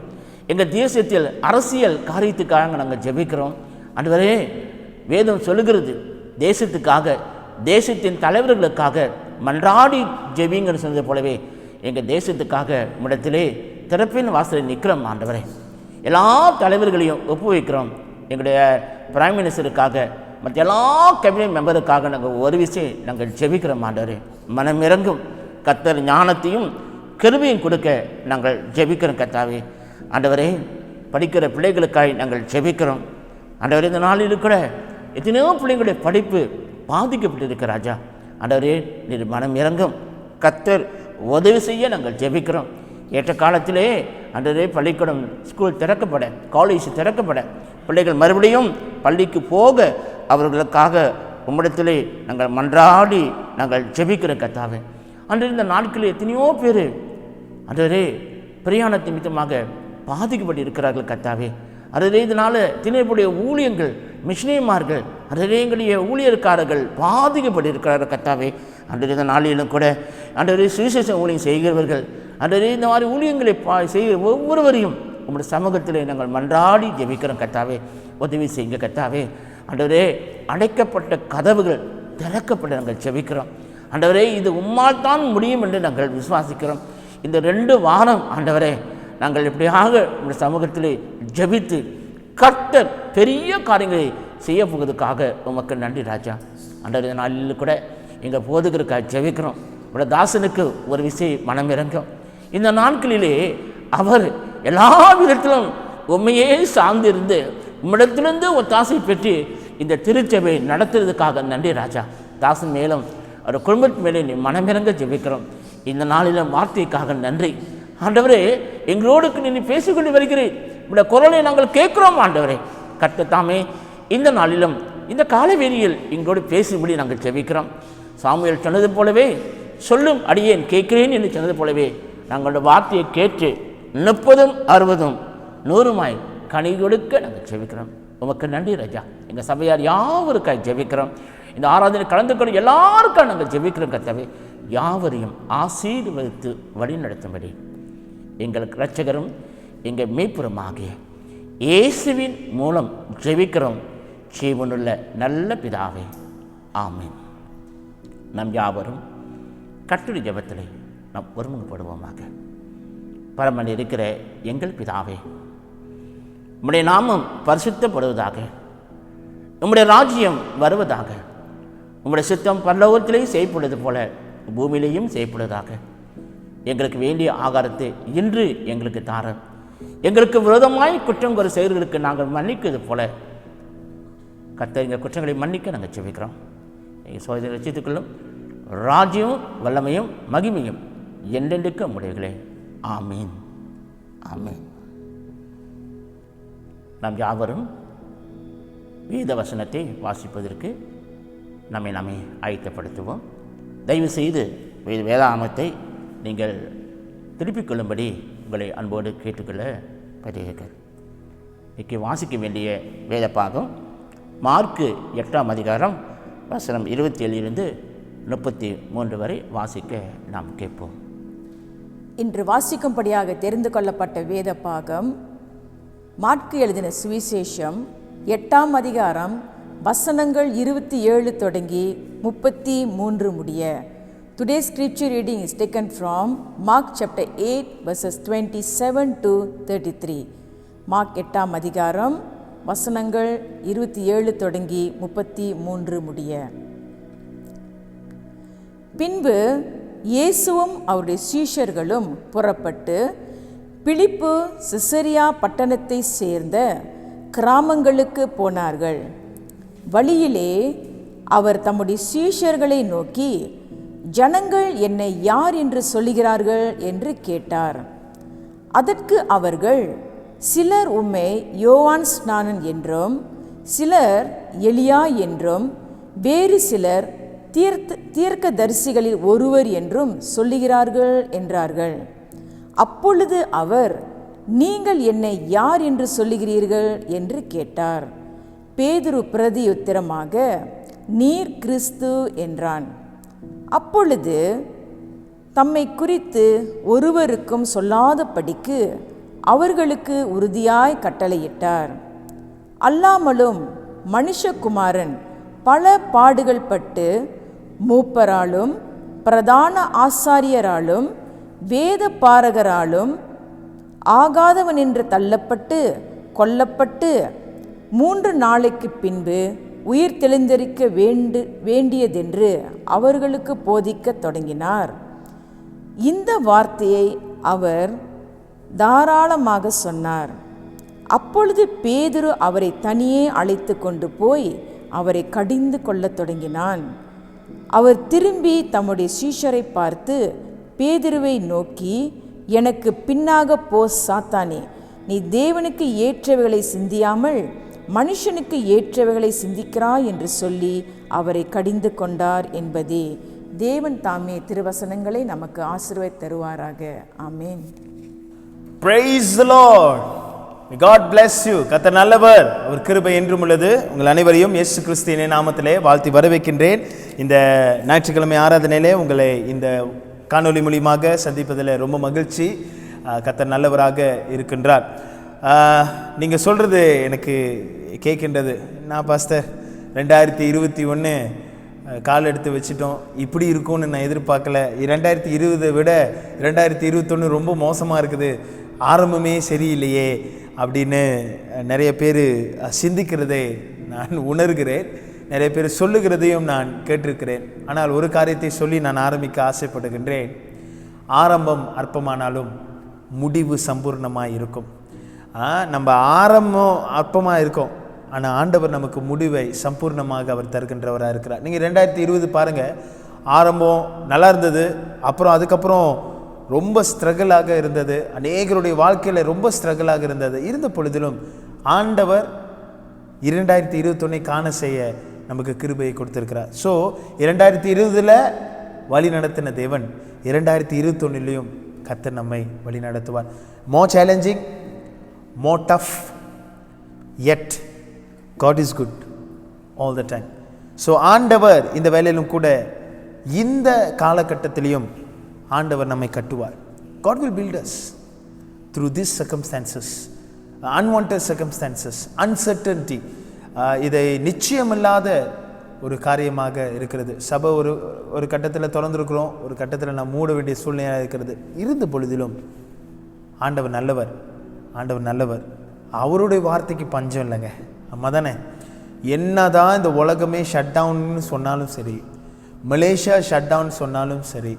எங்கள் தேசத்தில் அரசியல் காரியத்துக்காக நாங்கள் ஜெபிக்கிறோம். ஆண்டவரே, வேதம் சொல்லுகிறது, தேசத்துக்காக தேசத்தின் தலைவர்களுக்காக மன்றாடி ஜெபிங்கன்னு சொன்னது போலவே எங்கள் தேசத்துக்காக உம்மிடத்திலே திறப்பின் வாசலில் நிற்கிறோம். ஆண்டவரே, எல்லா தலைவர்களையும் ஒப்புவிக்கிறோம். எங்களுடைய பிரைம் மினிஸ்டருக்காக மற்ற எல்லா கேபினட் மெம்பருக்காக நாங்கள் ஒரு விஷயம் நாங்கள் ஜெபிக்கிறோம். ஆண்டவரே, மனமிறங்கும் கர்த்தர் ஞானத்தையும் கிருபையும் கொடுக்க நாங்கள் ஜெபிக்கிறோம் கர்த்தாவே. ஆண்டவரே, படிக்கிற பிள்ளைகளுக்காய் நாங்கள் ஜெபிக்கிறோம். ஆண்டவரே, இந்த நாளில் கூட எத்தனையோ பிள்ளைங்களுடைய படிப்பு பாதிக்கப்பட்டிருக்க ராஜா. ஆண்டவரே, நீர் மனமிறங்கும் கர்த்தர் உதவி செய்ய நாங்கள் ஜெபிக்கிறோம். ஏற்ற காலத்திலே ஆண்டவரே, பள்ளிக்கூடம் ஸ்கூல் திறக்கப்பட, காலேஜ் திறக்கப்பட, பிள்ளைகள் மறுபடியும் பள்ளிக்கு போக அவர்களுக்காக உம்மிடத்திலே நாங்கள் மன்றாடி நாங்கள் ஜெபிக்கிற கர்த்தாவே. அன்று இந்த நாட்களில் எத்தனையோ பேர் ஆண்டவரே பிரயாண நிமித்தமாக பாதிக்கப்பட்டு இருக்கிறார்கள் கர்த்தாவே. அதுவே இதனால் திணைப்புடைய ஊழியங்கள், மிஷினரிமார்கள், அதுவே எங்களுடைய ஊழியர்காரர்கள் பாதிக்கப்பட்டு இருக்கிறார்கள் கர்த்தாவே. அன்று இந்த நாளிலும் கூட அன்று சுவிசேஷ ஊழியம் செய்கிறவர்கள், அன்று இந்த மாதிரி ஊழியங்களை செய்கிற ஒவ்வொருவரையும் உங்களுடைய சமூகத்தில் நாங்கள் மன்றாடி ஜெபிக்கிறோம் கர்த்தாவே. உதவி செய்யுங்க கர்த்தாவே. ஆண்டவரே, அடைக்கப்பட்ட கதவுகள் திறக்கப்பட்டு நாங்கள் ஜெபிக்கிறோம். ஆண்டவரே, இது உம்மால் தான் முடியும் என்று நாங்கள் விசுவாசிக்கிறோம். இந்த 2 வாரம் ஆண்டவரே நாங்கள் எப்படியாக உங்களுடைய சமூகத்திலே ஜெபித்து கர்த்தர் பெரிய காரியங்களை செய்ய போவதற்காக உமக்கு நன்றி ராஜா. ஆண்டவரே, இந்த நாளில் கூட எங்கள் போதுகிறதுக்காக ஜெபிக்கிறோம். உங்களுடைய தாசனுக்கு ஒரு விஷயம் மனம் இறங்கும். இந்த நாட்களிலே அவர் எல்லா விதத்திலும் உண்மையே சார்ந்திருந்து உம்மிடத்திலிருந்து ஒரு தாசை பெற்று இந்த திருச்சபை நடத்துறதுக்காக நன்றி ராஜா. தாசன் மேலும் அவர் குடும்பத்து மேலே நீ மனமிறங்க ஜெபிக்கிறோம். இந்த நாளிலும் வார்த்தைக்காக நன்றி ஆண்டவரே. எங்களோடு நீ பேசிக்கொண்டு வருகிறேன், உங்களுடைய குரலை நாங்கள் கேட்கிறோம் ஆண்டவரே. கர்த்தர் தாமே இந்த நாளிலும் இந்த காலவெளியில் எங்களோடு பேசும்படி நாங்கள் ஜெபிக்கிறோம். சாமுவேல் சொன்னது போலவே, சொல்லும் அடியேன் கேட்கிறேன் என்று சொன்னது போலவே நாங்களோட வார்த்தையை கேட்டு 30, 60, 100 கனி கொடுக்க நாங்கள் ஜெபிக்கிறோம். உமக்கு நன்றி ராஜா. எங்கள் சபையார் யாவருக்காக ஜெபிக்கிறோம். இந்த ஆராதனை கலந்து கொண்டு எல்லாருக்காக நாங்கள் ஜெபிக்கிறோம் கர்த்தாவே. யாவரையும் ஆசீர்வதித்து வழி நடத்தும்படி எங்களுக்கு இரட்சகரும் எங்கள் மீட்பருமாகிய இயேசுவின் மூலம் ஜெபிக்கிறோம் ஜீவனுள்ள நல்ல பிதாவே, ஆமென். நம் யாவரும் கர்த்தருடைய ஜெபத்திலே நாம் ஒருமுகப்படுவோமாக. பரமன் இருக்கிற எங்கள் பிதாவே, உம்முடைய நாமம் பரிசுத்தப்படுவதாக, உம்முடைய ராஜ்யம் வருவதாக, உம்முடைய சித்தம் பரலோகத்திலே செய்யப்படுவது போல பூமியிலேயும் செய்யப்படுவதாக. எங்களுக்கு வேண்டிய ஆகாரத்தை இன்று எங்களுக்கு தாரும். எங்களுக்கு விரோதமாய் குற்றம் ஒரு செயல்களுக்கு நாங்கள் மன்னிக்கிறது போல கர்த்தர் எங்கள் குற்றங்களை மன்னிக்க நாங்கள் ஜெபிக்கிறோம். சோதனை ரட்சித்துக்கொள்ளும். ராஜ்யமும் வல்லமையும் மகிமையும் என்றென்றைக்கு உடையவர்களே. ஆமீன், ஆமீன். நாம் யாவரும் வேத வசனத்தை வாசிப்பதற்கு நம்மை நாமே ஆயத்தப்படுத்துவோம். தயவு செய்து வேதாகமத்தை நீங்கள் திருப்பிக் கொள்ளும்படி உங்களை அன்போடு கேட்டுக்கொள்ள பரிகிறேன். இன்றைக்கு வாசிக்க வேண்டிய வேத பாகம் மார்க்கு 8ஆம் அதிகாரம் வசனம் 27 33 வரை வாசிக்க நாம் கேட்போம். இன்று வாசிக்கும்படியாக தெரிந்து கொள்ளப்பட்ட வேத பாகம் மார்க்கு எழுதின சுவிசேஷம் 8ஆம் அதிகாரம் வசனங்கள் 27 தொடங்கி 33 முடிய. Today's scripture reading is taken from Mark chapter 8 verses 27 to 33. Mark 8ஆம் அதிகாரம் வசனங்கள் 27 தொடங்கி 33 முடிய. பின்பு இயேசுவும் அவருடைய சீஷர்களும் புறப்பட்டு பிலிப்பு சிசரியா பட்டணத்தை சேர்ந்த கிராமங்களுக்கு போனார்கள். வழியிலே அவர் தம்முடைய சீஷர்களை நோக்கி, ஜனங்கள் என்னை யார் என்று சொல்லுகிறார்கள் என்று கேட்டார். அதற்கு அவர்கள், சிலர் உம்மை யோவான் ஸ்நானன் என்றும், சிலர் எலியா என்றும், வேறு சிலர் தீர்க்கதரிசிகளில் ஒருவர் என்றும் சொல்லுகிறார்கள் என்றார்கள். அப்பொழுது அவர், நீங்கள் என்னை யார் என்று சொல்லுகிறீர்கள் என்று கேட்டார். பேதுரு பிரதியுத்தரமாக, நீர் கிறிஸ்து என்றான். அப்பொழுது தம்மை குறித்து ஒருவருக்கும் சொல்லாதபடிக்கு அவர்களுக்கு உறுதியாய் கட்டளையிட்டார். அல்லாமலும் மனுஷகுமாரன் பல பாடுகள் பட்டு மூப்பராலும் பிரதான ஆசாரியராலும் வேத பாரகராலும் ஆகாதவன் என்று தள்ளப்பட்டு கொல்லப்பட்டு 3 நாளைக்கு பின்பு உயிர் தெளிந்திருக்க வேண்டியதென்று அவர்களுக்கு போதிக்கத் தொடங்கினார். இந்த வார்த்தையை அவர் தாராளமாக சொன்னார். அப்பொழுது பேதுரு அவரை தனியே அழைத்து கொண்டு போய் அவரை கடிந்து கொள்ளத் தொடங்கினான். அவர் திரும்பி தம்முடைய சீஷரை பார்த்து பேதுருவை நோக்கி, எனக்கு பின்னாக போ சாத்தானே, நீ தேவனுக்கு ஏற்றவைகளை சிந்தியாமல் மனுஷனுக்கு ஏற்றவைகளை சிந்திக்கிறாய் என்று சொல்லி அவரை கடிந்து கொண்டார் என்பதே. தேவன் தாமே திருவசனங்களை நமக்கு ஆசீர்வாதம் தருவாராக. ஆமென். Praise the Lord. May God bless you. கர்த்தர் நல்லவர், அவர் கிருபை என்றும் உள்ளது. உங்கள் அனைவரையும் இயேசு கிறிஸ்துவின் நாமத்திலே வாழ்த்தி வரவேற்கின்றேன். இந்த ஞாயிற்றுக்கிழமை ஆராதனையிலே உங்களை இந்த காணொலி மூலியமாக சந்திப்பதில் ரொம்ப மகிழ்ச்சி. கர்த்தர் நல்லவராக இருக்கின்றார். நீங்கள் சொல்கிறது எனக்கு கேட்கின்றது. நான் பாஸ்டர் 2021 கால் எடுத்து வச்சிட்டோம், இப்படி இருக்கும்னு நான் எதிர்பார்க்கல. 2020 விட 2021 ரொம்ப மோசமாக இருக்குது, ஆரம்பமே சரியில்லையே அப்படின்னு நிறைய பேர் சிந்திக்கிறதை நான் உணர்கிறேன். நிறைய பேர் சொல்லுகிறதையும் நான் கேட்டிருக்கிறேன். ஆனால் ஒரு காரியத்தை சொல்லி நான் ஆரம்பிக்க ஆசைப்படுகின்றேன். ஆரம்பம் அற்பமானாலும் முடிவு சம்பூர்ணமாக இருக்கும். நம்ம ஆரம்பம் அற்பமாக இருக்கும், ஆனால் ஆண்டவர் நமக்கு முடிவை சம்பூர்ணமாக அவர் தருகின்றவராக இருக்கிறார். நீங்கள் 2020 பாருங்கள், ஆரம்பம் நல்லா இருந்தது, அப்புறம் அதுக்கப்புறம் ரொம்ப ஸ்ட்ரகிளாக இருந்தது. அநேகருடைய வாழ்க்கையில் ரொம்ப ஸ்ட்ரகிளாக இருந்தது. இருந்த பொழுதிலும் ஆண்டவர் 2021 காண செய்ய நமக்கு கிருபையை கொடுத்திருக்கிறார். ஸோ 2020 வழி நடத்தின தேவன் 2021 கர்த்தர் நம்மை வழி நடத்துவார். மோர் challenging, more tough, yet God is good all the time. So ஆண்டவர் இந்த வேலையிலும் கூட இந்த காலகட்டத்திலையும் ஆண்டவர் நம்மை கட்டுவார். God will build us through these circumstances, unwanted circumstances, uncertainty. இதை நிச்சயமில்லாத ஒரு காரியமாக இருக்கிறது. சபை ஒரு கட்டத்தில் திறந்துருக்கிறோம், ஒரு கட்டத்தில் நாம் மூட வேண்டிய சூழ்நிலையாக இருக்கிறது. இருந்த பொழுதிலும் ஆண்டவர் நல்லவர், ஆண்டவர் நல்லவர். அவருடைய வார்த்தைக்கு பஞ்சம் இல்லைங்க. அம்மா தானே, என்னதான் இந்த உலகமே ஷட் டவுன்னு சொன்னாலும் சரி, மலேசியா ஷட் டவுன் சொன்னாலும் சரி,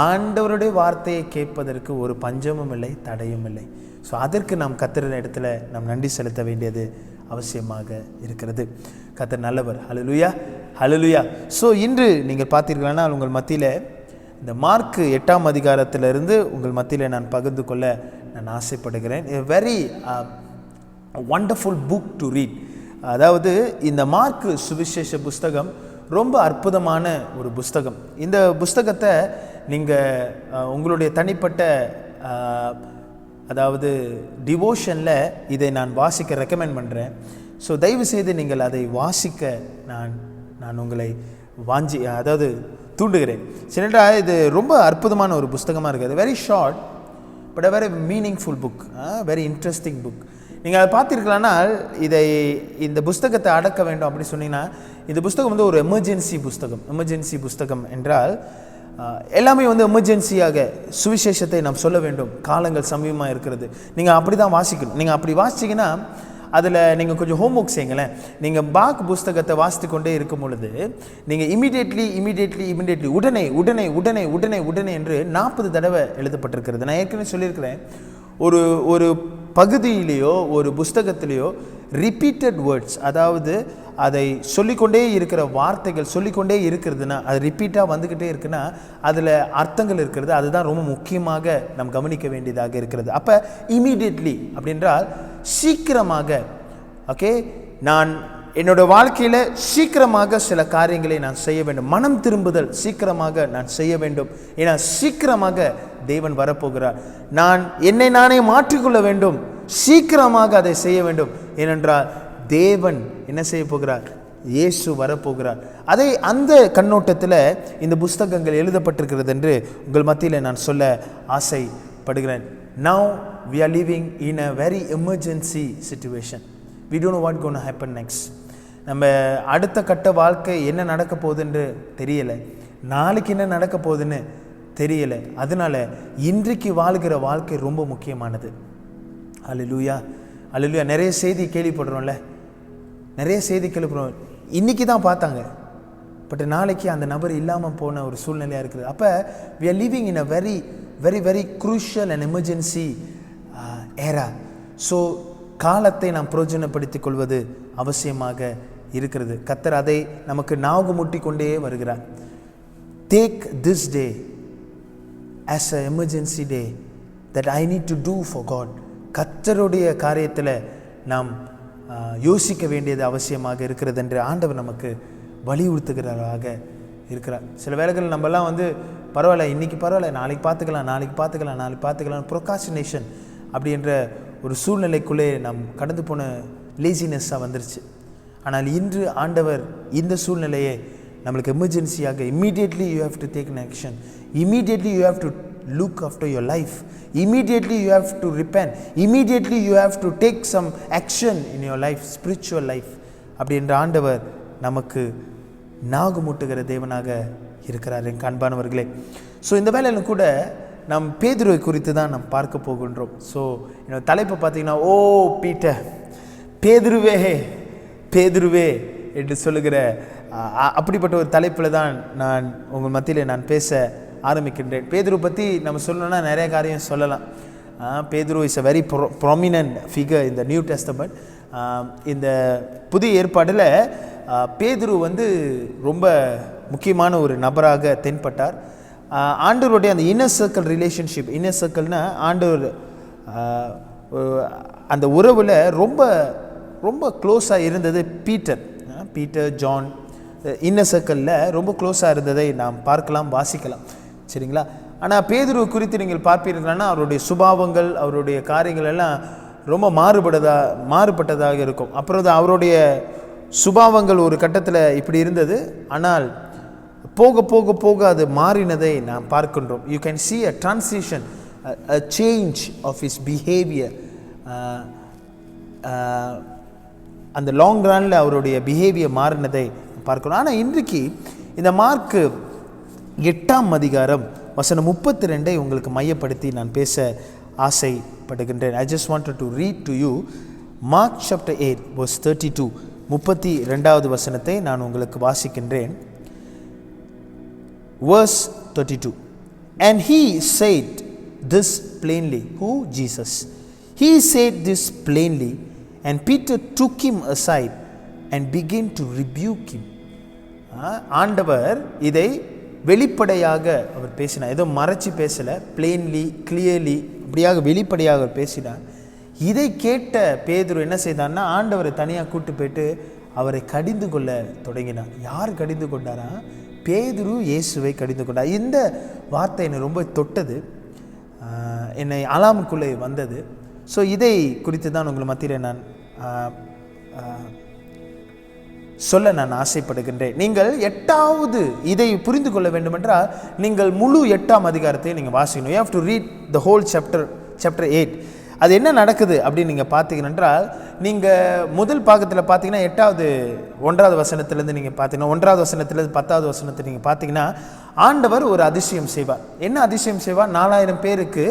ஆண்டவருடைய வார்த்தையை கேட்பதற்கு ஒரு பஞ்சமும் இல்லை, தடையும் இல்லை. ஸோ அதற்கு நாம் கர்த்தரின் இடத்துல நாம் நன்றி செலுத்த வேண்டியது அவசியமாக இருக்கிறது. கர்த்தர் நல்லவர். ஹல்லேலூயா, ஹல்லேலூயா. ஸோ இன்று நீங்கள் பார்த்தீர்களானால் உங்கள் மத்தியில் இந்த மார்க் 8ஆம் அதிகாரத்திலிருந்து உங்கள் மத்தியில் நான் பகிர்ந்து கொள்ள நான் ஆசைப்படுகிறேன். a very wonderful book to read. அதாவது இந்த மார்க் சுவிசேஷ புஸ்தகம் ரொம்ப அற்புதமான ஒரு புஸ்தகம். இந்த புஸ்தகத்தை நீங்கள் உங்களுடைய தனிப்பட்ட அதாவது டிவோஷனில் இதை நான் வாசிக்க ரெக்கமெண்ட் பண்ணுறேன். ஸோ தயவுசெய்து நீங்கள் அதை வாசிக்க நான் உங்களை அதாவது தூண்டுகிறேன். சிலண்டா இது ரொம்ப அற்புதமான ஒரு புஸ்தகமாக இருக்குது. Very short but very meaningful book, very interesting book. நீங்கள் அதை பார்த்துருக்கலான்னா இந்த புஸ்தகத்தை அடக்க வேண்டும் அப்படி சொன்னீங்கன்னா இந்த புஸ்தகம் வந்து ஒரு எமர்ஜென்சி புஸ்தகம். எமர்ஜென்சி புஸ்தகம் என்றால் எல்லாமே வந்து எமர்ஜென்சியாக சுவிசேஷத்தை நாம் சொல்ல வேண்டும். காலங்கள் சமீபமாக இருக்கிறது. நீங்கள் அப்படி தான் வாசிக்கணும். நீங்கள் அப்படி வாசிச்சிங்கன்னா அதில் நீங்கள் கொஞ்சம் ஹோம்ஒர்க் செய்யுங்களேன். நீங்கள் பாக் புஸ்தகத்தை வாசித்து கொண்டே இருக்கும் பொழுது நீங்கள் இமிடியேட்லி உடனே என்று 40 தடவை எழுதப்பட்டிருக்கிறது. நான் ஏற்கனவே சொல்லியிருக்கிறேன், ஒரு பகுதியிலேயோ ஒரு புஸ்தகத்திலேயோ ரிப்பீட்டட் வேர்ட்ஸ், அதாவது அதை சொல்லிக்கொண்டே இருக்கிற வார்த்தைகள் சொல்லிக்கொண்டே இருக்கிறதுனா, அது ரிப்பீட்டாக வந்துக்கிட்டே இருக்குன்னா அதில் அர்த்தங்கள் இருக்கிறது. அதுதான் ரொம்ப முக்கியமாக நாம் கவனிக்க வேண்டியதாக இருக்கிறது. அப்போ இமீடியட்லி அப்படின்றால் சீக்கிரமாக. ஓகே, நான் என்னோடய வாழ்க்கையில் சீக்கிரமாக சில காரியங்களை நான் செய்ய வேண்டும். மனம் திரும்புதல் சீக்கிரமாக நான் செய்ய வேண்டும். ஏன்னா சீக்கிரமாக தேவன் வரப்போகிறார். நான் என்னை நானே மாற்றிக்கொள்ள வேண்டும். சீக்கிரமாக அதை செய்ய வேண்டும். ஏனென்றால் தேவன் என்ன செய்ய போகிறார்? இயேசு வரப்போகிறார். அந்த கண்ணோட்டத்தில் இந்த புஸ்தகங்கள் எழுதப்பட்டிருக்கிறது என்று உங்கள் மத்தியில் நான் சொல்ல ஆசைப்படுகிறேன். Now we are living in a very emergency situation. We don't know what going to happen next. நம்ம அடுத்த கட்ட வாழ்க்கை என்ன நடக்க போகுதுன்னு தெரியலை. நாளைக்கு என்ன நடக்க போகுதுன்னு தெரியலை. அதனால இன்றைக்கு வாழ்கிற வாழ்க்கை ரொம்ப முக்கியமானது. அல்லேலூயா, அல்லேலூயா. நிறைய செய்தி கேள்விப்படுறோம்ல, நிறைய செய்தி கேள்விப்படுறோம். இன்றைக்கி தான் பார்த்தாங்க, பட் நாளைக்கு அந்த நபர் இல்லாமல் போன ஒரு சூழ்நிலையாக இருக்குது. அப்போ we are living in a very very very crucial and emergency era. So காலத்தை நாம் பிரயோஜனப்படுத்திக் கொள்வது அவசியமாக இருக்கிறது. கர்த்தர் அதை நமக்கு ஞாபகமூட்டி கொண்டே வருகிறார். Take this day as an emergency day that I need to do for God. கர்த்தருடைய காரியத்தில் நாம் யோசிக்க வேண்டியது அவசியமாக இருக்கிறது என்று ஆண்டவர் நமக்கு வலியுறுத்துகிறாராக இருக்கிறார். சில வேளைகள் நம்மலாம் வந்து பரவாயில்ல, இன்றைக்கி பரவாயில்ல, நாளைக்கு பார்த்துக்கலாம் ப்ரொகாஸ்டினேஷன் அப்படின்ற ஒரு சூழ்நிலைக்குள்ளே நாம் கடந்து போன லேசினஸ்ஸாக வந்துருச்சு. ஆனால் இன்று ஆண்டவர் இந்த சூழ்நிலையை நம்மளுக்கு எமர்ஜென்சியாக immediately you have to take an action. Immediately you have to look after your life. Immediately you have to repent. Immediately you have to take some action in your life, spiritual life. அப்படின்ற ஆண்டவர் நமக்கு நாகுமூட்டுகிற தேவனாக இருக்கிறார் என் அன்பானவர்களே. ஸோ இந்த வேளையில் கூட நம் பேதுருவை குறித்து தான் நாம் பார்க்க போகின்றோம். ஸோ என்னோட தலைப்பு பார்த்தீங்கன்னா, ஓ பீட்டர், பேதுருவே என்று சொல்லுகிற அப்படிப்பட்ட ஒரு தலைப்பில் தான் நான் உங்கள் மத்தியில் நான் பேச ஆரம்பிக்கின்றேன். பேதுரு பற்றி நம்ம சொல்லணும்னா நிறைய காரியம் சொல்லலாம். பேதுரு is a very prominent figure இந்த நியூ டெஸ்டமெண்ட். இந்த புதிய ஏற்பாடில் பேதுரு வந்து ரொம்ப முக்கியமான ஒரு நபராக தென்பட்டார். ஆண்டவருடைய அந்த இன்னர் சர்க்கிள் ரிலேஷன்ஷிப், இன்னர் சர்க்கிள்னா ஆண்டவர் அந்த உறவில் ரொம்ப ரொம்ப க்ளோஸாக இருந்தது பீட்டர் ஜான் இன்னர் சர்க்கிளில் ரொம்ப க்ளோஸாக இருந்ததை நாம் பார்க்கலாம், வாசிக்கலாம். சரிங்களா? ஆனால் பேதுரு குறித்து நீங்கள் பார்ப்பீர்கள்னா அவருடைய சுபாவங்கள், அவருடைய காரியங்கள் எல்லாம் ரொம்ப மாறுபட்டதாக இருக்கும். அப்புறம் அவருடைய சுபாவங்கள் ஒரு கட்டத்தில் இப்படி இருந்தது, ஆனால் போக போக போக அது மாறினதை நாம் பார்க்கின்றோம். You can see a transition, a change of his behavior. அந்த லாங் ரன்ல அவருடைய பிஹேவியர் மாறினதை பார்க்கணும். ஆனால் இன்றைக்கு இந்த மார்க் 8ஆம் அதிகாரம் வசனம் 32 உங்களுக்கு மையப்படுத்தி நான் பேச ஆசைப்படுகின்றேன். I just wanted to read to you Mark chapter 8 verse 32. 32வது வசனத்தை நான் உங்களுக்கு வாசிக்கின்றேன். Verse 32. And he said this plainly. Who? Jesus. He said this plainly and Peter took him aside and began to rebuke him. ஆண்டவர் இதை வெளிப்படையாக அவர் பேசினார். ஏதோ மறைச்சி பேசலை, பிளெயின்லி கிளியர்லி இப்படியாக வெளிப்படையாக பேசினார். இதை கேட்ட பேதுரு என்ன செய்தார்னா, ஆண்டவரை தனியாக கூட்டு போயிட்டு அவரை கடிந்து கொள்ள தொடங்கினார். யார் கடிந்து கொண்டாரா? பேதுரு இயேசுவை கடிந்து கொண்டார். இந்த வார்த்தை என்னை ரொம்ப தொட்டது, என்னை அலாமுக்குள்ளே வந்தது. ஸோ இதை குறித்து தான் உங்கள் மத்தியில் நான் சொல்ல நான் ஆசைப்படுகின்றேன். நீங்கள் 8வது இதை புரிந்து கொள்ள வேண்டுமென்றால் நீங்கள் முழு 8ஆம் அதிகாரத்தை நீங்கள் வாசிக்கணும். You have to read the whole chapter 8. அது என்ன நடக்குது அப்படின்னு நீங்கள் பார்த்தீங்கன்னா, நீங்கள் முதல் பாகத்தில் பார்த்தீங்கன்னா 1வது வசனத்திலேருந்து நீங்கள் பார்த்தீங்கன்னா 1வது வசனத்திலேருந்து 10வது வசனத்தை நீங்கள் பார்த்தீங்கன்னா ஆண்டவர் ஒரு அதிசயம் செய்வார். என்ன அதிசயம் செய்வார்? 4000 பேருக்கு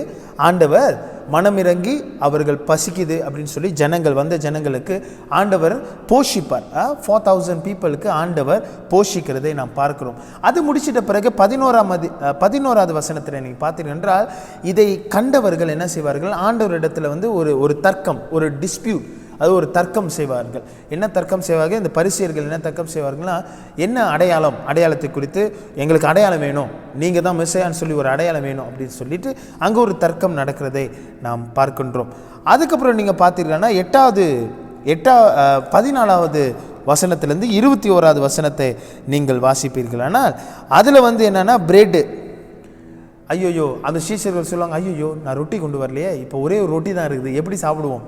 ஆண்டவர் மனமிறங்கி அவர்கள் பசிக்குது அப்படின்னு சொல்லி வந்த ஜனங்களுக்கு ஆண்டவர் போஷிப்பார். 4000 பீப்புளுக்கு ஆண்டவர் போஷிக்கிறதை நாம் பார்க்கிறோம். அது முடிச்சிட்ட பிறகு 11வது வசனத்தில் நீங்கள் பார்த்தீர்கள் என்றால் இதை கண்டவர்கள் என்ன செய்வார்கள்? ஆண்டவரிடத்தில் வந்து ஒரு தர்க்கம், ஒரு டிஸ்பியூட், அது ஒரு தர்க்கம் செய்வார்கள். என்ன தர்க்கம் செய்வார்கள்? இந்த பரிசேயர்கள் என்ன தர்க்கம் செய்வார்கள்னா, என்ன அடையாளத்தை குறித்து எங்களுக்கு அடையாளம் வேணும், நீங்கள் தான் மெஸ்ஸியான்னு சொல்லி ஒரு அடையாளம் வேணும் அப்படின்னு சொல்லிட்டு அங்கே ஒரு தர்க்கம் நடக்கிறதை நாம் பார்க்கின்றோம். அதுக்கப்புறம் நீங்கள் பார்த்தீங்கன்னா 14வது வசனத்திலேருந்து 21வது வசனத்தை நீங்கள் வாசிப்பீர்கள். ஆனால் அதில் வந்து என்னென்னா பிரெட்டு, ஐயோயோ அந்த சீஷர்கள் சொல்லுவாங்க, ஐயோயோ நான் ரொட்டி கொண்டு வரலையே, இப்போ ஒரே ஒரு ரொட்டி தான் இருக்குது, எப்படி சாப்பிடுவோம்,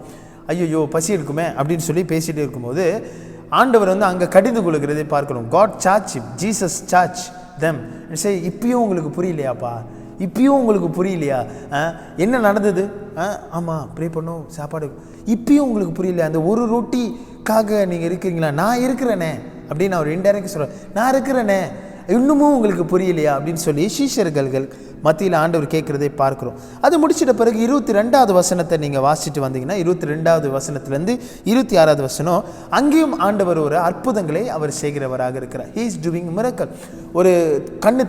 ஐயோயோ பசி இருக்குமே அப்படின்னு சொல்லி பேசிகிட்டே இருக்கும்போது ஆண்டவர் வந்து அங்கே கடிந்து கொள்கிறதை பார்க்கணும். God charge him, Jesus charge them and say, இப்பயும் உங்களுக்கு புரியலையாப்பா, இப்பயும் உங்களுக்கு புரியலையா, என்ன நடந்தது, ஆமாம் ப்ரே பண்ணோம் சாப்பாடு, இப்பயும் உங்களுக்கு புரியலையா, அந்த ஒரு ரொட்டிக்காக நீங்கள் இருக்கிறீங்களா, நான் இருக்கிறேனே அப்படின்னு அவர் இன்டைரக்டாக சொல்கிறார், நான் இருக்கிறேனே இன்னமும் உங்களுக்கு புரியலையா அப்படின்னு சொல்லி சீஷர்கள் மத்தியில் ஆண்டவர் கேட்குறதை பார்க்குறோம். அது முடிச்சிட்ட பிறகு 22வது வசனத்தை நீங்கள் வாசிட்டு வந்தீங்கன்னா 22வது வசனத்துலேருந்து 26வது வசனம், அங்கேயும் ஆண்டவர் ஒரு அற்புதங்களை அவர் செய்கிறவராக இருக்கிறார். He is doing miracle. ஒரு கண்ணு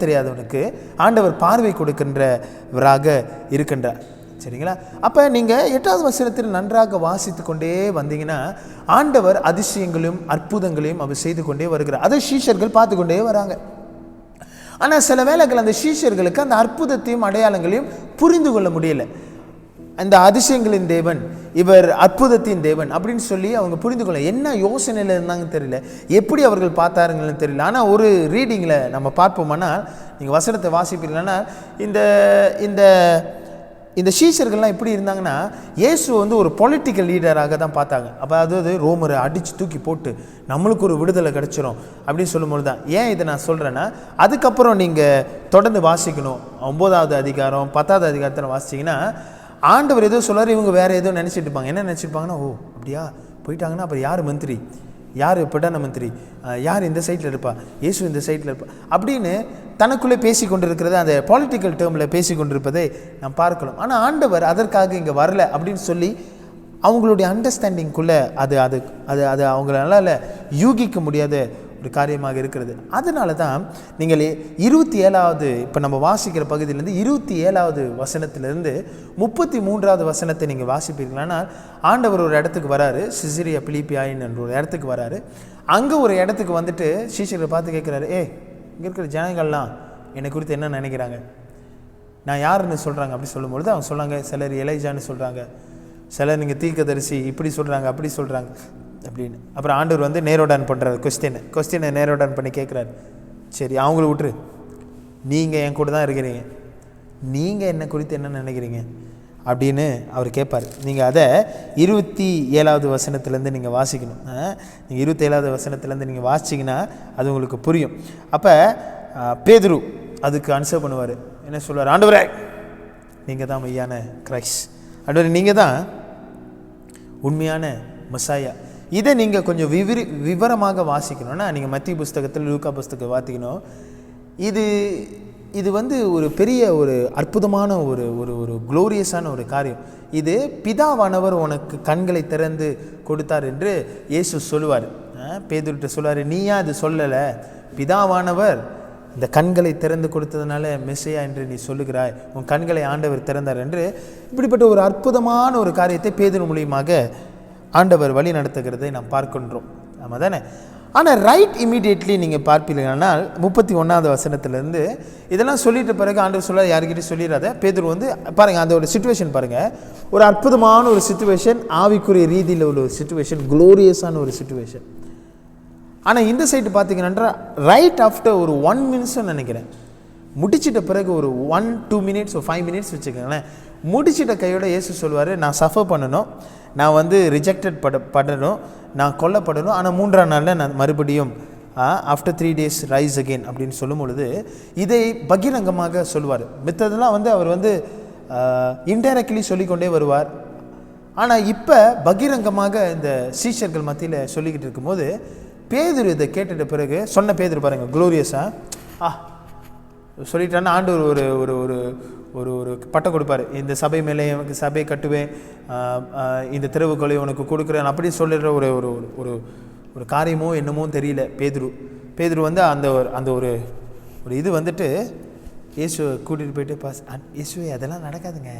தெரியாதவனுக்கு ஆண்டவர் பார்வை கொடுக்கின்றவராக இருக்கின்றார். சரிங்களா? அப்போ நீங்கள் 8வது வசனத்தில் நன்றாக வாசித்து கொண்டே வந்தீங்கன்னா ஆண்டவர் அதிசயங்களையும் அற்புதங்களையும் அவர் செய்து கொண்டே வருகிறார். அதை சீஷர்கள் பார்த்து கொண்டே வராங்க. ஆனால் சில வேளைகள் அந்த சீஷர்களுக்கு அந்த அற்புதத்தையும் அடையாளங்களையும் புரிந்து கொள்ள முடியல. அந்த அதிசயங்களின் தேவன், இவர் அற்புதத்தின் தேவன் அப்படின்னு சொல்லி அவங்க புரிந்து கொள்ள என்ன யோசனையில் இருந்தாங்கன்னு தெரியல, எப்படி அவர்கள் பார்த்தாருங்கன்னு தெரியல. ஆனால் ஒரு ரீடிங்கில் நம்ம பார்ப்போம்னா, நீங்கள் வசனத்தை வாசிப்பீங்கன்னா, இந்த சீஷர்கள்லாம் எப்படி இருந்தாங்கன்னா, இயேசு வந்து ஒரு பொலிட்டிக்கல் லீடராக தான் பார்த்தாங்க. அப்போ அதாவது ரோமரை அடித்து தூக்கி போட்டு நம்மளுக்கு ஒரு விடுதலை கிடச்சிரும் அப்படின்னு சொல்லும்போது தான். ஏன் இதை நான் சொல்கிறேன்னா, அதுக்கப்புறம் நீங்கள் தொடர்ந்து வாசிக்கணும். 9வது அதிகாரம் 10வது அதிகாரத்தில் வாசிச்சிங்கன்னா ஆண்டவர் ஏதோ சொல்கிறார், இவங்க வேறு ஏதோ நினச்சிட்டு இருப்பாங்க. என்ன நினச்சிருப்பாங்கன்னா, ஓ அப்படியா போயிட்டாங்கன்னா அப்புறம் யார் மந்திரி, யார் பிரதான மந்திரி, யார் இந்த சைட்டில் இருப்பா, இயேசு இந்த சைட்டில் இருப்பா அப்படின்னு தனக்குள்ளே பேசி கொண்டிருக்கிறது, அந்த பொலிட்டிக்கல் டேர்மில் பேசி கொண்டிருப்பதை நாம் பார்க்கலாம். ஆனால் ஆண்டவர் அதற்காக இங்கே வரல அப்படின்னு சொல்லி அவங்களுடைய அண்டர்ஸ்டாண்டிங்குள்ளே அது அது அது அது அவங்களால யூகிக்க முடியாத ஒரு காரியமாக இருக்கிறது. அதனால தான் நீங்கள் 27வது இப்போ நம்ம வாசிக்கிற பகுதியிலேருந்து 27வது வசனத்திலிருந்து 33வது வசனத்தை நீங்கள் வாசிப்பீர்களானா, ஆண்டவர் ஒரு இடத்துக்கு வராரு, சிசிரியா பிலிப்பியாயின் என்ற ஒரு இடத்துக்கு வராரு. அங்கே ஒரு இடத்துக்கு வந்துட்டு சீஷர்களை பார்த்து கேட்குறாரு, இங்கே இருக்கிற ஜனங்கள்லாம் என்னை குறித்து என்ன நினைக்கிறாங்க, நான் யாருன்னு சொல்கிறாங்க அப்படி சொல்லும்பொழுது அவங்க சொன்னாங்க, சிலர் எலைஜான்னு சொல்கிறாங்க, சிலர் நீங்கள் தீர்க்கதரிசி இப்படி சொல்கிறாங்க அப்படி சொல்கிறாங்க அப்படின்னு. அப்புறம் ஆண்டவர் வந்து நேரோடான் பண்ணுறாரு, கொஸ்டினை நேரோடான் பண்ணி கேட்குறாரு, சரி அவங்கள விட்டுரு, நீங்கள் என் கூட தான் இருக்கிறீங்க, நீங்கள் என்னை குறித்து என்ன நினைக்கிறீங்க அப்படின்னு அவர் கேட்பார். நீங்கள் அதை 27வது வசனத்துலேருந்து நீங்கள் வாசிக்கணும். நீங்கள் 27வது வசனத்துலேருந்து நீங்கள் வாசிச்சிங்கன்னா அது உங்களுக்கு புரியும். அப்போ பேதுரு அதுக்கு ஆன்சர் பண்ணுவார். என்ன சொல்வார்? ஆண்டவரே நீங்கள் தான் மெய்யான கிரைஸ்ட், ஆண்டவரே நீங்கள் தான் உண்மையான மெசாயா. இதை நீங்கள் கொஞ்சம் விவரமாக வாசிக்கணும்னா நீங்கள் மத்திய புஸ்தகத்தில் லூக்கா புஸ்தகம் வாசிக்கணும். இது வந்து ஒரு பெரிய ஒரு அற்புதமான ஒரு ஒரு ஒரு குளோரியஸான ஒரு காரியம். இது பிதாவானவர் உனக்கு கண்களை திறந்து கொடுத்தார் என்று இயேசு சொல்லுவார். பேதுருட்ட சொல்லுவார், நீயா அது சொல்லலை, பிதாவானவர் இந்த கண்களை திறந்து கொடுத்ததுனால மெஸ்ஸியா என்று நீ சொல்லுகிறாய், உன் கண்களை ஆண்டவர் திறந்தார் என்று இப்படிப்பட்ட ஒரு அற்புதமான ஒரு காரியத்தை பேதுரு மூலியமாக ஆண்டவர் வழி நடத்துகிறதை நாம் பார்க்கின்றோம். ஆமாம் தானே? ஆனால் ரைட் இமீடியட்லி நீங்கள் பார்ப்பீர்களானால் 31வது வசனத்திலேருந்து இதெல்லாம் சொல்லிட்ட பிறகு ஆண்டவர் சொல்ல யாருக்கிட்டையும் சொல்லிடாத. பேதுரு வந்து பாருங்கள், அந்த ஒரு சிச்சுவேஷன் பாருங்கள், ஒரு அற்புதமான ஒரு சிச்சுவேஷன், ஆவிக்குரிய ரீதியில் உள்ள ஒரு சிச்சுவேஷன், குளோரியஸான ஒரு சிச்சுவேஷன். ஆனால் இந்த சைடு பார்த்தீங்கன்னா ரைட் ஆஃப்டர் ஒரு 1 minute நினைக்கிறேன், முடிச்சிட்ட பிறகு ஒரு 1-2 minutes ஒரு 5 minutes வச்சுக்கோங்களேன், முடிச்சிட்ட கையோட இயேசு சொல்வார், நான் சஃபர் பண்ணணும், நான் வந்து ரிஜெக்டட் படணும், நான் கொல்லப்படணும், ஆனால் 3ஆம் நாளில் நான் மறுபடியும் ஆஃப்டர் 3 days ரைஸ் அகெயின் அப்படின்னு சொல்லும் பொழுது இதை பகிரங்கமாக சொல்லுவார். மித்ததெல்லாம் வந்து அவர் வந்து இன்டைரக்ட்லி சொல்லிக்கொண்டே வருவார். ஆனால் இப்போ பகிரங்கமாக இந்த சீஷர்கள் மத்தியில் சொல்லிக்கிட்டு இருக்கும்போது பேதுரு இதை கேட்டுட்ட பிறகு சொன்ன பேதுரு பாருங்கள், குளோரியஸாக சொல்லிட்டான்னா ஆண்டவர் ஒரு ஒரு ஒரு ஒரு ஒரு பட்டம் கொடுப்பார், இந்த சபை மேலே எனக்கு சபையை கட்டுவேன், இந்த திறவுகளை உனக்கு கொடுக்குறேன் அப்படி சொல்லிடுற ஒரு ஒரு ஒரு ஒரு காரியமோ என்னமோ தெரியல. பேதுரு வந்து அந்த ஒரு ஒரு இது வந்துட்டு இயேசுவை கூட்டிகிட்டு போயிட்டு இயேசுவே அதெல்லாம் நடக்காதுங்க,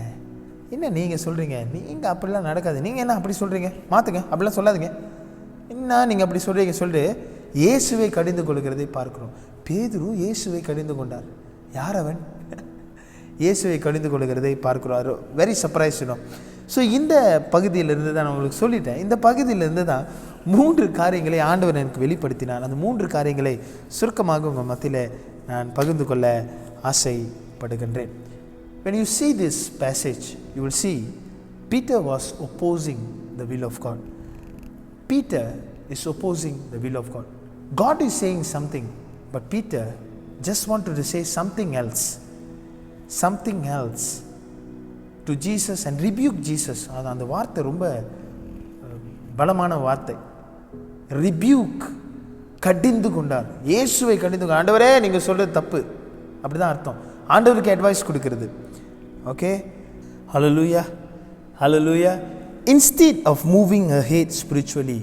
என்ன நீங்கள் சொல்கிறீங்க, நீங்கள் அப்படிலாம் நடக்காது, நீங்கள் என்ன அப்படி சொல்கிறீங்க, மாற்றுங்க, அப்படிலாம் சொல்லாதுங்க, என்ன நீங்கள் அப்படி சொல்கிறீங்க சொல்லிட்டு இயேசுவை கடிந்து கொள்கிறதை பார்க்குறோம். பேதுரு இயேசுவை கடிந்து கொண்டார். யார் அவன்? இயேசுவை கடிந்து கொள்கிறதை பார்க்குறாரு. வெரி சர்ப்ரைஸ்டும். ஸோ இந்த பகுதியிலிருந்து தான் நான் உங்களுக்கு சொல்லிட்டேன், இந்த பகுதியிலிருந்து தான் 3 காரியங்களை ஆண்டவர் எனக்கு வெளிப்படுத்தினார். அந்த 3 காரியங்களை சுருக்கமாக உங்கள் மத்தியில் நான் பகிர்ந்து கொள்ள ஆசைப்படுகின்றேன். When you see this passage, you will see Peter was opposing the will of God. Peter is opposing the will of God. God is saying something, but Peter just wanted to say something else to Jesus and rebuke Jesus. அந்த வார்த்தை ரொம்ப பலமான வார்த்தை. ரிபியூக், கடிந்து கொண்டார், இயேசுவை கடிந்து கொண்டார். ஆண்டவரே நீங்கள் சொல்கிறது தப்பு, அப்படி தான் அர்த்தம். ஆண்டவருக்கு அட்வைஸ் கொடுக்கிறது. Okay, hallelujah, hallelujah. Instead of moving ahead spiritually,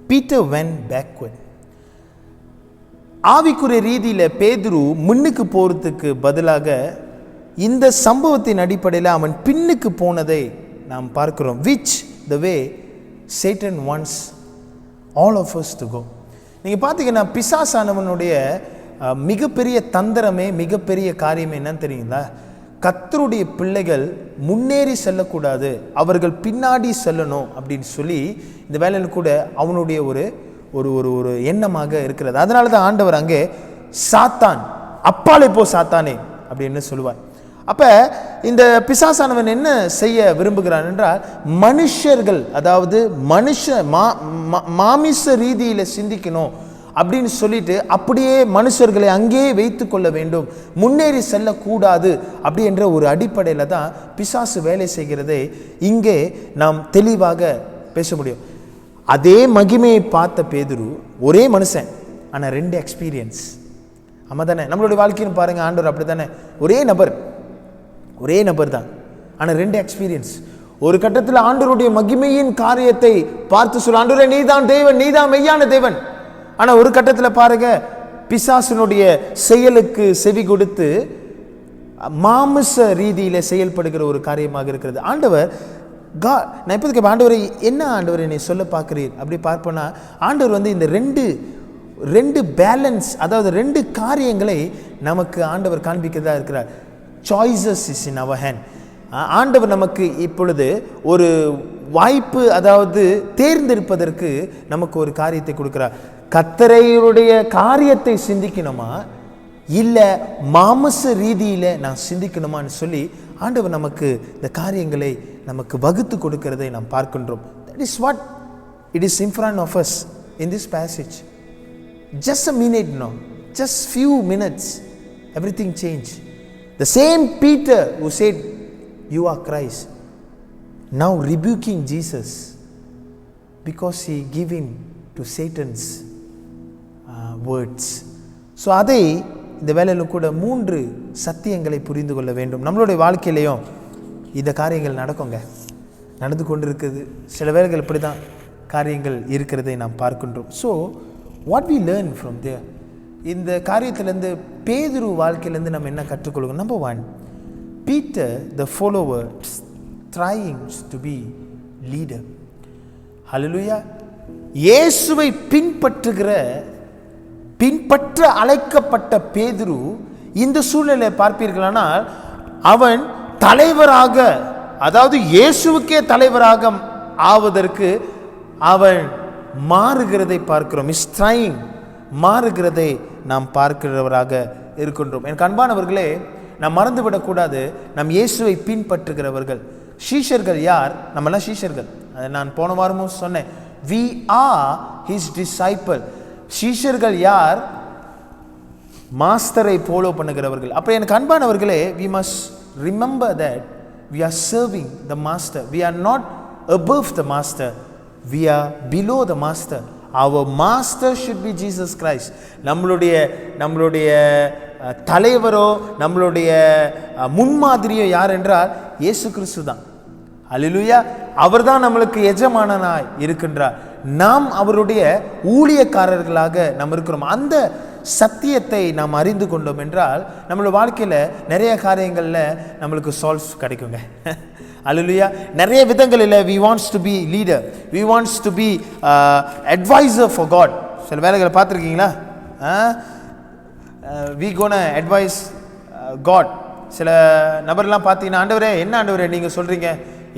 Peter went backward. ஆவிக்குரிய ரீதியில் பேதுரு முன்னுக்கு போகிறதுக்கு பதிலாக இந்த சம்பவத்தின் அடிப்படையில் அவன் பின்னுக்கு போனதை நாம் பார்க்கிறோம். which the way Satan wants all of us to go. நீங்கள் பார்த்தீங்கன்னா பிசாசானவனுடைய மிகப்பெரிய தந்திரமே, மிகப்பெரிய காரியமே என்னன்னு தெரியுங்களா? கர்த்தருடைய பிள்ளைகள் முன்னேறி செல்லக்கூடாது, அவர்கள் பின்னாடி செல்லணும் அப்படின்னு சொல்லி இந்த வேலையில் கூட அவனுடைய ஒரு ஒரு ஒரு ஒரு எண்ணமாக இருக்கிறது. அதனால தான் ஆண்டவர் அங்கே சாத்தான், அப்பாலே போ சாத்தானே அப்படின்னு சொல்லுவார். அப்போ இந்த பிசாசானவன் என்ன செய்ய விரும்புகிறான் என்றால், மனுஷர்கள், அதாவது மாமிச ரீதியில் சிந்திக்கணும் அப்படின்னு சொல்லிட்டு அப்படியே மனுஷர்களை அங்கேயே வைத்து கொள்ள வேண்டும், முன்னேறி செல்லக்கூடாது அப்படி என்ற ஒரு அடிப்படையில் தான் பிசாசு வேலை செய்கிறதை இங்கே நாம் தெளிவாக பேச முடியும். அதே மகிமையை பார்த்த பேதுரு, ஒரே மனுஷன் ஆனால் 2 எக்ஸ்பீரியன்ஸ். ஆமாம் தானே? நம்மளுடைய வாழ்க்கைன்னு பாருங்கள், ஆண்டவர் அப்படி தானே, ஒரே நபர் தான் ஆனால் 2 எக்ஸ்பீரியன்ஸ். ஒரு கட்டத்தில் ஆண்டவருடைய மகிமையின் காரியத்தை பார்த்து சொல்ல, ஆண்டவரே நீதான் தேவன், நீதான் மெய்யான தேவன். ஆனால் ஒரு கட்டத்தில் பாருங்க, பிசாசனுடைய செயலுக்கு செவி கொடுத்து மாமிச ரீதியில் செயல்படுகிற ஒரு காரியமாக இருக்கிறது. ஆண்டவர் நான் எப்போதுக்கு ஆண்டவரை என்ன ஆண்டவரை நீ சொல்ல பார்க்குறீர் அப்படி பார்ப்போன்னா, ஆண்டவர் வந்து இந்த ரெண்டு பேலன்ஸ், அதாவது 2 காரியங்களை நமக்கு ஆண்டவர் காண்பிக்கிறதா இருக்கிறார். சாய்ஸஸ் இஸ் இன் அவர் ஹேண்ட். ஆண்டவர் நமக்கு இப்பொழுது ஒரு வாய்ப்பு, அதாவது தேர்ந்தெடுப்பதற்கு நமக்கு ஒரு காரியத்தை கொடுக்கிறார். கர்த்தருடைய காரியத்தை சிந்திக்கணுமா இல்லை மாமிச ரீதியில் நான் சிந்திக்கணுமான்னு சொல்லி ஆண்டவர் நமக்கு இந்த காரியங்களை நமக்கு வகுத்து கொடுக்கிறதை நாம் பார்க்கின்றோம். That is what it is in front of us in this passage. Just a minute, no, just few minutes, everything changed. The same Peter who said, "You are Christ," now rebuking Jesus because he gave in to Satan's words. So அதை இந்த வேலையில் கூட 3 சத்தியங்களை புரிந்து கொள்ள வேண்டும். நம்மளுடைய வாழ்க்கையிலையும் இந்த காரியங்கள் நடந்து கொண்டு இருக்குது. சில வேளைகள் இப்படி தான் காரியங்கள் இருக்கிறதை நாம் பார்க்கின்றோம். So what we learn from there, இந்த காரியத்திலேருந்து பேதுரு வாழ்க்கையிலேருந்து நம்ம என்ன கற்றுக்கொள்ளுங்க? Number 1, Peter the follower trying to be leader. ஹல்லேலூயா. இயேசுவை பின்பற்ற அழைக்கப்பட்ட பேதுரு இந்த சூழ்நிலையை பார்ப்பீர்களானால் அவன் தலைவராக, அதாவது இயேசுவுக்கே தலைவராக ஆவதற்கு அவன் மாறுகிறதை பார்க்கிறோம். இஸ்ட்ரைங் மாறுகிறதை நாம் பார்க்கிறவராக இருக்கின்றோம். எனக்கு அன்பானவர்களே, நாம் மறந்துவிடக்கூடாது, நம் இயேசுவை பின்பற்றுகிறவர்கள். சீஷர்கள் யார்? நம்மெல்லாம் சீஷர்கள். அதை நான் போன வாரமும் சொன்னேன். we are his disciple. சீஷர்கள் யார்? மாஸ்டரை ஃபாலோ பண்ணுகிறவர்கள். அப்போ எனக்கு அன்பானவர்களே, we must remember that we are serving the master. We are not above the master, we are below the master. Our master should be Jesus Christ. நம்மளுடைய தலைவரோ நம்மளுடைய முன்மாதிரியோ யார் என்றால் இயேசு கிறிஸ்து தான். அல்லேலூயா. அவர்தான் நம்மளுக்கு எஜமானனாய் இருக்கின்றார். நாம் அவருடைய ஊழியக்காரர்களாக நாம் இருக்கிறோம். அந்த சத்தியத்தை நாம் அறிந்து கொண்டோம் என்றால் நம்மளோட வாழ்க்கையில் நிறைய காரியங்களில் நம்மளுக்கு சால்வ் கிடைக்குங்க. அல்லேலூயா. நிறைய விதங்களில் we wants to be leader, we wants to be advisor for God. சில வேலைகளை பார்த்துருக்கீங்களா? we gonna advise God. சில நபர்லாம் பார்த்தீங்கன்னா, ஆண்டவரே என்ன ஆண்டவரே நீங்கள் சொல்கிறீங்க,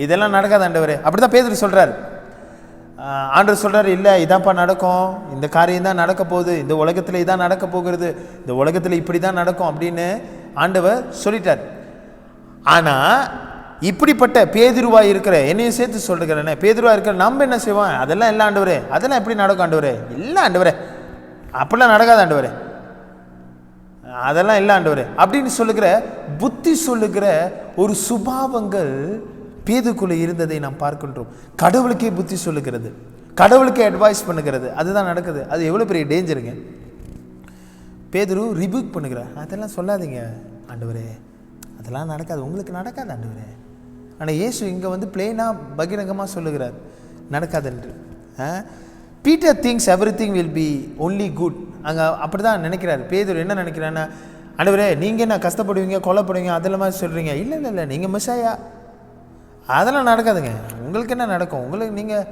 இதெல்லாம் நடக்காது ஆண்டவரே. அப்படி தான் பேதுரு சொல்கிறார். ஆண்டவர் சொல்கிறார், இல்லை இதான்ப்பா நடக்கும், இந்த காரியம் தான் நடக்க போகுது, இந்த உலகத்தில் இதான் நடக்க போகிறது, இந்த உலகத்தில் இப்படி தான் நடக்கும் அப்படின்னு ஆண்டவர் சொல்லிட்டார். ஆனால் இப்படிப்பட்ட பேதுருவாக இருக்கிற என்னையும் சேர்த்து சொல்கிறேன், பேதுருவாக இருக்கிற நம்ம என்ன செய்வோம்? அதெல்லாம் இல்லை ஆண்டவரே, அதெல்லாம் எப்படி நடக்கும் ஆண்டவரே? இல்லை ஆண்டவரே, அப்படிலாம் நடக்காது ஆண்டவரே, அதெல்லாம் இல்லை ஆண்டவரே அப்படின்னு சொல்லுகிற புத்தி சொல்லுகிற ஒரு சுபாவங்கள் பேதுக்குள்ளே இருந்ததை நாம் பார்க்கின்றோம். கடவுளுக்கே புத்தி சொல்லுகிறது, கடவுளுக்கே அட்வைஸ் பண்ணுகிறது, அதுதான் நடக்குது. அது எவ்வளோ பெரிய டேஞ்சருங்க. பேதுரு ரிபூக் பண்ணுகிறார், அதெல்லாம் சொல்லாதீங்க ஆண்டவரே, அதெல்லாம் நடக்காது, உங்களுக்கு நடக்காது ஆண்டவரே. ஆனால் இயேசு இங்கே வந்து பிளெயினாக பகிரங்கமாக சொல்லுகிறார் நடக்காது என்று. Peter things everything will be only good. அங்கே அப்படி தான் நினைக்கிறார். பேதுரு என்ன நினைக்கிறான்னா, ஆண்டவரே நீங்கள் என்ன கஷ்டப்படுவீங்க, கொல்லப்படுவீங்க, அதெல்லாம் மாதிரி சொல்கிறீங்க. இல்லை இல்லை இல்லை, நீங்கள் மிஸ்ஸாயா, அதெல்லாம் நடக்காதுங்க, உங்களுக்கு என்ன நடக்கும், உங்களுக்கு நீங்கள்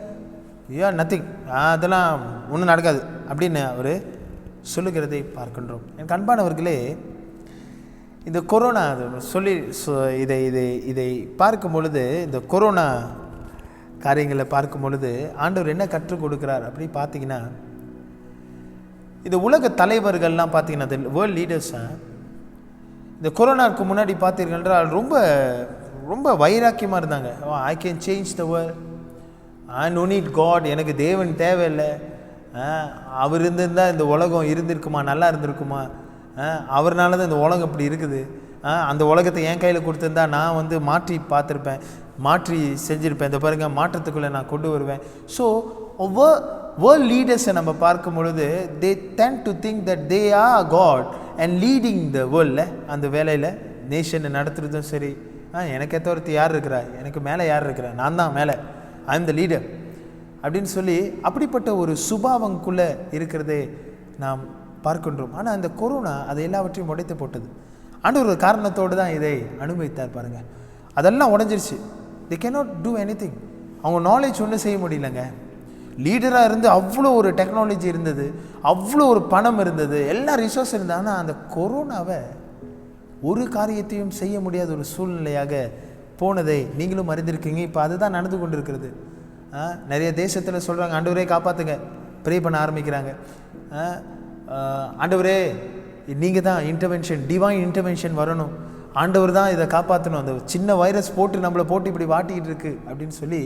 யூ ஆர் நத்திங், அதெல்லாம் ஒன்றும் நடக்காது அப்படின்னு அவர் சொல்லுகிறதை பார்க்கின்றோம். எனக்கு அன்பானவர்களே, இந்த கொரோனா சொல்லி இதை பார்க்கும் பொழுது, இந்த கொரோனா காரியங்களை பார்க்கும் பொழுது ஆண்டவர் என்ன கற்றுக் கொடுக்கிறார் அப்படி பார்த்தீங்கன்னா, இந்த உலக தலைவர்கள்லாம் பார்த்தீங்கன்னா, இந்த வேர்ல்ட் லீடர்ஸாக இந்த கொரோனாவுக்கு முன்னாடி பார்த்தீர்கள் என்றால் ரொம்ப ரொம்ப வைராக்கியமாக இருந்தாங்க. I can change the world, I no need God, எனக்கு தேவன் தேவையில்லை, அவர் இருந்திருந்தால் இந்த உலகம் இருந்திருக்குமா, நல்லா இருந்திருக்குமா, அவர்னால தான் இந்த உலகம் இப்படி இருக்குது, அந்த உலகத்தை என் கையில் கொடுத்துருந்தா நான் வந்து மாற்றி பார்த்துருப்பேன், மாற்றி செஞ்சுருப்பேன், இந்த பாருங்க மாற்றத்துக்குள்ளே நான் கொண்டு வருவேன். ஸோ வேர்ல்ட் லீடர்ஸை நம்ம பார்க்கும் பொழுது they tend to think that they are god and leading the வேர்ல்டில். அந்த வேலையில் நேஷனை நடத்துகிறதும் சரி, எனக்கு எத்தொருத்தி யார் இருக்கிறா, எனக்கு மேலே யார் இருக்கிறா, நான் தான் மேலே, ஐ எம் த லீடர் அப்படின்னு சொல்லி அப்படிப்பட்ட ஒரு சுபாவங்குள்ளே இருக்கிறதே நாம் பார்க்கின்றோம். ஆனால் இந்த கொரோனா அதை எல்லாவற்றையும் உடைத்து போட்டது. ஆண்டவர் ஒரு காரணத்தோடு தான் இதை அனுபவித்தார் பாருங்கள். அதெல்லாம் உடஞ்சிருச்சு. they cannot do anything. அவங்க நாலேஜ் ஒன்றும் செய்ய முடியலங்க. லீடராக இருந்து அவ்வளோ ஒரு டெக்னாலஜி இருந்தது, அவ்வளோ ஒரு பணம் இருந்தது, எல்லா ரிசோர்ஸ் இருந்தது. ஆனால் அந்த கொரோனாவை ஒரு காரியத்தையும் செய்ய முடியாத ஒரு சூழ்நிலையாக போனதை நீங்களும் அறிந்திருக்கீங்க. இப்போ அதுதான் நடந்து கொண்டு இருக்கிறது. நிறைய தேசத்தில் சொல்கிறாங்க, ஆண்டவரே காப்பாற்றுங்க, ப்ரே பண்ண ஆரம்பிக்கிறாங்க. ஆண்டவரே நீங்கள் தான் இன்டர்வென்ஷன், டிவைன் இன்டர்வென்ஷன் வரணும், ஆண்டவர் தான் இதை காப்பாற்றணும், அந்த சின்ன வைரஸ் நம்மளை போட்டு இப்படி வாட்டிக்கிட்டு இருக்கு அப்படின்னு சொல்லி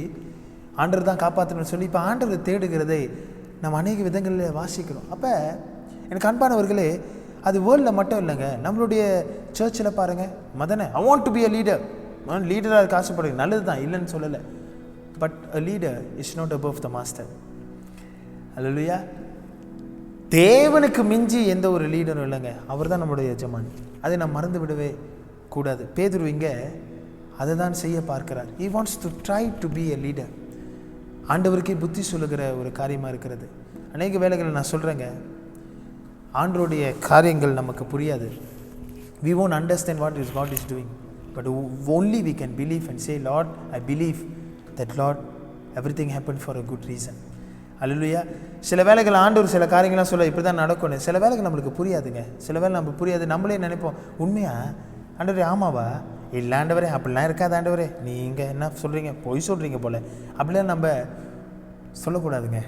ஆண்டவர் தான் காப்பாற்றணும்னு சொல்லி இப்போ ஆண்டவர் தேடுகிறதை நம்ம அநேக விதங்களில் வாசிக்கிறோம். அப்போ எனக்கு அன்பானவர்களே, அது வேர்ல்டில் மட்டும் இல்லைங்க, நம்மளுடைய சர்ச்சில் பாருங்கள். மதனை I want to be a leader, லீடராக இருக்க ஆசைப்படுங்க, நல்லது தான், இல்லைன்னு சொல்லலை. But a leader is not above the master. அல்லேலூயா. தேவனுக்கு மிஞ்சி எந்த ஒரு லீடரும் இல்லைங்க, அவர் தான் நம்மளுடைய எஜமான். அதை நாம் மறந்து விடவே கூடாது. பேதுரு இங்கே அதை தான் செய்ய பார்க்கிறார். he wants to try to be a leader. ஆண்டவருக்கே புத்தி சொல்லுகிற ஒரு காரியமாக இருக்கிறது. அநேக வேலைகளை நான் சொல்கிறேங்க, ஆண்டவருடைய காரியங்கள் நமக்கு புரியாது. We won't understand what is God is doing, but only we can believe and say, Lord, I believe that, Lord, everything happened for a good reason. அல்லேலூயா. சில வேளைகள் ஆண்டவர் சில காரியங்கள்லாம் சொல்ல இப்படி தான் நடக்கணும். சில வேளைகள் நம்மளுக்கு புரியாதுங்க. சில வேளை நம்மளுக்கு புரியாது. நம்மளே நினைப்போம், உண்மையா ஆண்டவரே, ஆமாவா, இல்லை ஆண்டவரே, அப்படிலாம் இருக்காது ஆண்டவரே, நீங்கள் என்ன சொல்கிறீங்க, பொய் சொல்கிறீங்க போல், அப்படிலாம் நம்ம சொல்லக்கூடாதுங்க.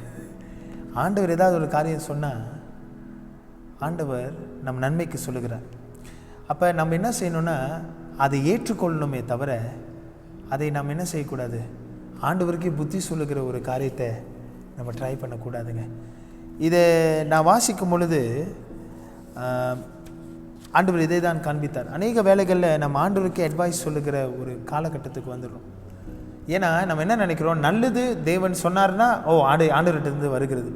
ஆண்டவர் ஏதாவது ஒரு காரியம் சொன்னால் ஆண்டவர் நம் நன்மைக்கு சொல்லுகிறார். அப்போ நம்ம என்ன செய்யணும்னா அதை ஏற்றுக்கொள்ளணுமே தவிர அதை நம்ம என்ன செய்யக்கூடாது, ஆண்டவருக்கே புத்தி சொல்லுகிற ஒரு காரியத்தை நம்ம ட்ரை பண்ணக்கூடாதுங்க. இதை நான் வாசிக்கும் பொழுது ஆண்டவர் இதை தான் காண்பித்தார். அநேக வேலைகளில் நம்ம ஆண்டவருக்கே அட்வைஸ் சொல்லுகிற ஒரு காலகட்டத்துக்கு வந்துடும். ஏன்னா நம்ம என்ன நினைக்கிறோம், நல்லது தேவன் சொன்னார்னா ஆண்டவர்கிட்டருந்து வருகிறது.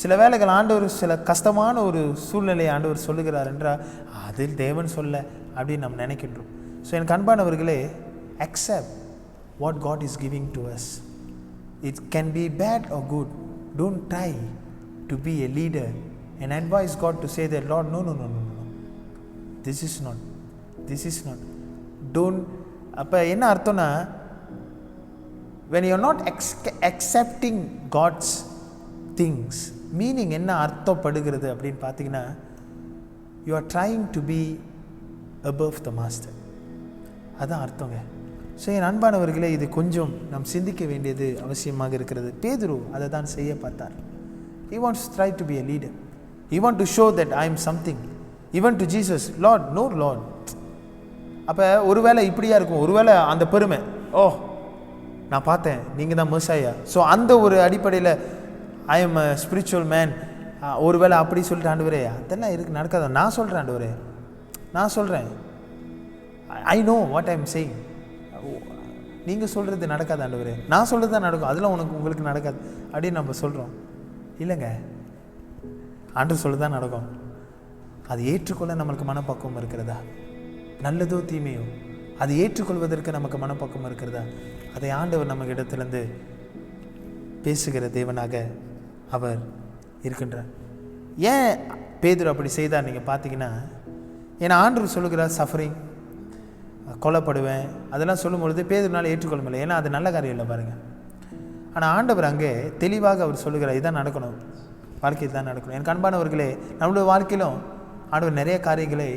சில வேளைகள் ஆண்டவர் சில கஷ்டமான ஒரு சூழ்நிலையை ஆண்டவர் சொல்லுகிறார் என்றால் அதில் தேவன் சொல்ல அப்படின்னு நம்ம நினைக்கின்றோம். ஸோ எனக்கு அன்பானவர்களே, accept what God is giving to us. It can be bad or good. Don't try to be a leader and advise God to say that, Lord, no. This is not. Don't. அப்போ என்ன அர்த்தம்னா, when you are not accepting God's things, meaning என்ன அர்த்தப்படுகிறது அப்படின்னு பார்த்தீங்கன்னா, you are trying to be above the master. அதுதான் அர்த்தங்க. ஸோ என் அன்பானவர்களே, இது கொஞ்சம் நாம் சிந்திக்க வேண்டியது அவசியமாக இருக்கிறது. பேதுரு அதை தான் செய்ய பார்த்தார். he wants to try to be a leader. he want to show that I am something. even to Jesus, Lord, no Lord. அப்போ ஒருவேளை இப்படியா இருக்கும், ஒருவேளை அந்த பெருமை, நான் பார்த்தேன் நீங்கள் தான் மெசாயா, ஸோ அந்த ஒரு அடிப்படையில் I am a spiritual man, ஒருவேளை அப்படி சொல்லிட்டு ஆண்டவரே அதெல்லாம் இருக்கு நடக்காத, நான் சொல்கிறேன் ஆண்டவரே, நான் சொல்கிறேன், I know what I am saying, நீங்கள் சொல்கிறது நடக்காது ஆண்டவரே, நான் சொல்கிறது தான் நடக்கும், அதெல்லாம் உங்களுக்கு நடக்காது அப்படின்னு நம்ம சொல்கிறோம். இல்லைங்க, ஆண்டவர் சொல்கிறது தான் நடக்கும். அது ஏற்றுக்கொள்ள நம்மளுக்கு மனப்பக்குவம் இருக்கிறதா? நல்லதோ தீமையோ அது ஏற்றுக்கொள்வதற்கு நமக்கு மனப்பக்குவம் இருக்கிறதா? அதை ஆண்டவர் நமக்கு இடத்துலேருந்து பேசுகிற தேவனாக அவர் இருக்கின்றார். ஏன் பேதுரு அப்படி செய்தார் நீங்கள் பார்த்தீங்கன்னா, ஏன்னா ஆண்டவர் சொல்லுகிறார் சஃபரிங், கொல்லப்படுவேன், அதெல்லாம் சொல்லும்பொழுது பேதுருனால ஏற்றுக்கொள்ள முடியல. ஏன்னா அது நல்ல காரியம் இல்லை பாருங்கள். ஆனால் ஆண்டவர் அங்கே தெளிவாக அவர் சொல்லுகிறார், இதுதான் நடக்கணும், வாழ்க்கையில் தான் நடக்கணும். எனக்கு அன்பானவர்களே, நம்மளுடைய வாழ்க்கையிலும் ஆண்டவர் நிறைய காரியங்களை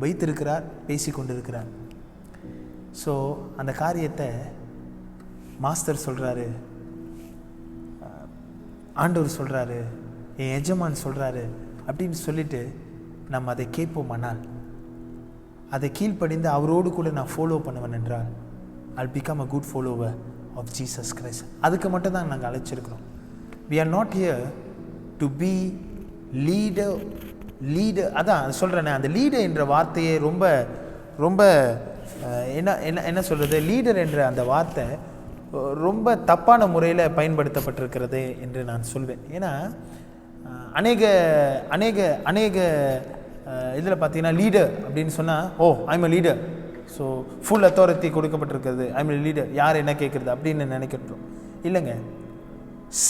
வைத்திருக்கிறார், பேசி கொண்டிருக்கிறார். ஸோ அந்த காரியத்தை மாஸ்டர் சொல்கிறாரு, ஆண்டவர் சொல்கிறாரு, என் எஜமான் சொல்கிறாரு அப்படின்னு சொல்லிட்டு நம்ம அதை கேட்போமானால், அதை கீழ்ப்படிந்து அவரோடு கூட நான் ஃபாலோ பண்ணுவேன் என்றால், I'll become a good follower of Jesus Christ. அதுக்கு மட்டும் தான் நாங்கள் அழைச்சிருக்கிறோம். We are not here to be leader. அதான் சொல்கிறேனே, அந்த லீடர் என்ற வார்த்தையே ரொம்ப ரொம்ப என்ன சொல்கிறது, லீடர் என்ற அந்த வார்த்தை ரொம்ப தப்பான முறையில் பயன்படுத்தப்பட்டிருக்கிறது என்று நான் சொல்வேன். ஏன்னா அநேக அநேக அநேக இதில் பார்த்தீங்கன்னா லீடர் அப்படின்னு சொன்னால் I'm a leader, so full authority கொடுக்கப்பட்டிருக்கிறது, ஐம் அ லீடர், யார் என்ன கேட்குறது அப்படின்னு நினைக்கிறோம். இல்லைங்க,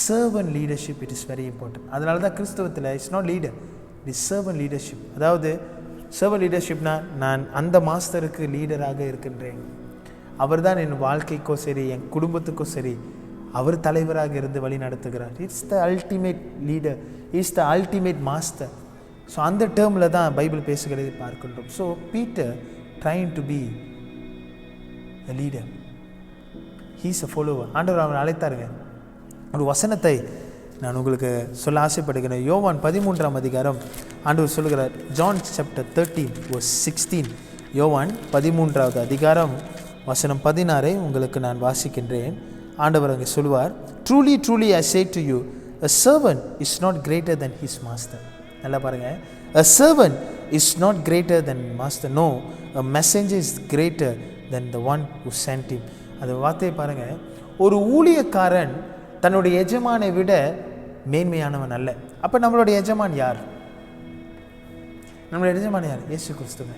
servant leadership it is very important. அதனால தான் கிறிஸ்தவத்தில் it's not leader, it is servant leadership. அதாவது சர்வன்ட் லீடர்ஷிப்னா நான் அந்த மாஸ்டருக்கு லீடராக இருக்கின்றேன், அவர் தான் என் வாழ்க்கைக்கோ சரி என் குடும்பத்துக்கோ சரி அவர் தலைவராக இருந்து வழி நடத்துகிறார். It's the ultimate leader, it's the ultimate master. So அந்த டேர்மில் தான் பைபிள் பேசுகிறதை பார்க்கின்றோம். So Peter trying to be a leader, he is a follower. ஆண்டவர் அவரை அழைத்தாருங்க. ஒரு வசனத்தை நான் உங்களுக்கு சொல்ல ஆசைப்படுகிறேன். யோவான் 13ஆம் அதிகாரம் ஆண்டவர் சொல்லுகிறார். John chapter 13:16. யோவான் 13வது அதிகாரம் வசனம் 16 உங்களுக்கு நான் வாசிக்கின்றேன். ஆண்டவர் அங்கே சொல்லுவார், truly truly I say to you, a servant is not greater than his master. நல்லா பாருங்க, a servant is not greater than master, no, a messenger is greater than the one who sent him. அந்த வார்த்தையை பாருங்க, ஒரு ஊழியக்காரன் தன்னுடைய எஜமானை விட மேன்மையானவன் அல்ல. அப்போ நம்மளுடைய எஜமான் யார்? நம்மளுடைய எஜமான் யார்? இயேசு கிறிஸ்துவே.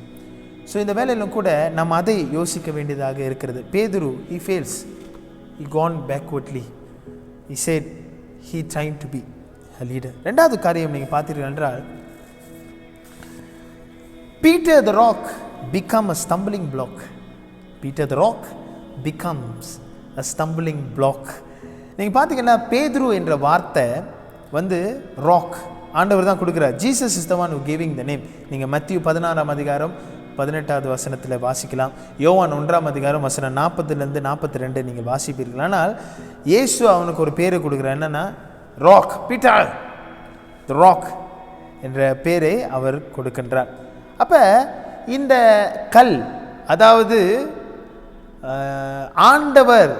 ஸோ இந்த வேலையிலும் கூட நம்ம அதை யோசிக்க வேண்டியதாக இருக்கிறது. பேதுரு he fails, he gone backwardly, he said he trying to be a leader. ரெண்டாவது காரியம் நீங்கள் பார்த்தீர்கள் என்றால், Peter the rock become a stumbling block. Peter the rock becomes a stumbling block. நீங்கள் பார்த்தீங்கன்னா பேதுரு என்ற வார்த்தை வந்து ராக் ஆண்டவர் தான் கொடுக்குறார். Jesus is the one who giving the name. நீங்கள் மத்திய 16ஆம் அதிகாரம் 18வது வசனத்தில் வாசிக்கலாம். யோவான் 1ஆம் அதிகாரம் வசனம் 40லேருந்து 42 நீங்கள் வாசிப்பீர்கள். ஆனால் இயேசு அவனுக்கு ஒரு பேரை கொடுக்குறார். என்னன்னா ராக், பீட்டர் த ராக் என்ற பேரை அவர் கொடுக்கின்றார். அப்போ இந்த கல், அதாவது ஆண்டவர்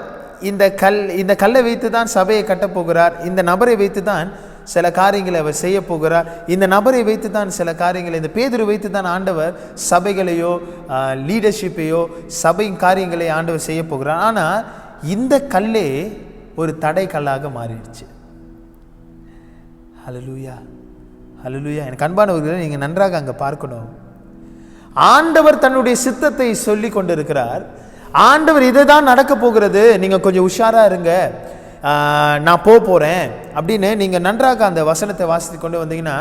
இந்த கல்லை வைத்து தான் சபையை கட்டப்போகிறார். இந்த நபரை வைத்து தான் சில காரியங்களை அவர் செய்ய போகிறார். இந்த நபரை வைத்து தான் சில காரியங்களை, இந்த பேதுரு வைத்து தான் ஆண்டவர் சபைகளையோ லீடர்ஷிப்பையோ சபையின் காரியங்களை ஆண்டவர் செய்ய போகிறார். ஆனால் இந்த கல்லே ஒரு தடை கல்லாக மாறிடுச்சு. ஹல்லேலூயா, ஹல்லேலூயா. எனக்கு அன்பானவர்களை நீங்கள் நன்றாக அங்கே பார்க்கணும். ஆண்டவர் தன்னுடைய சித்தத்தை சொல்லி கொண்டிருக்கிறார். ஆண்டவர் இதை தான் நடக்க போகிறது, நீங்கள் கொஞ்சம் உஷாராக இருங்க, நான் போகிறேன் அப்படின்னு நீங்கள் நன்றாக அந்த வசனத்தை வாசித்து கொண்டு வந்தீங்கன்னா,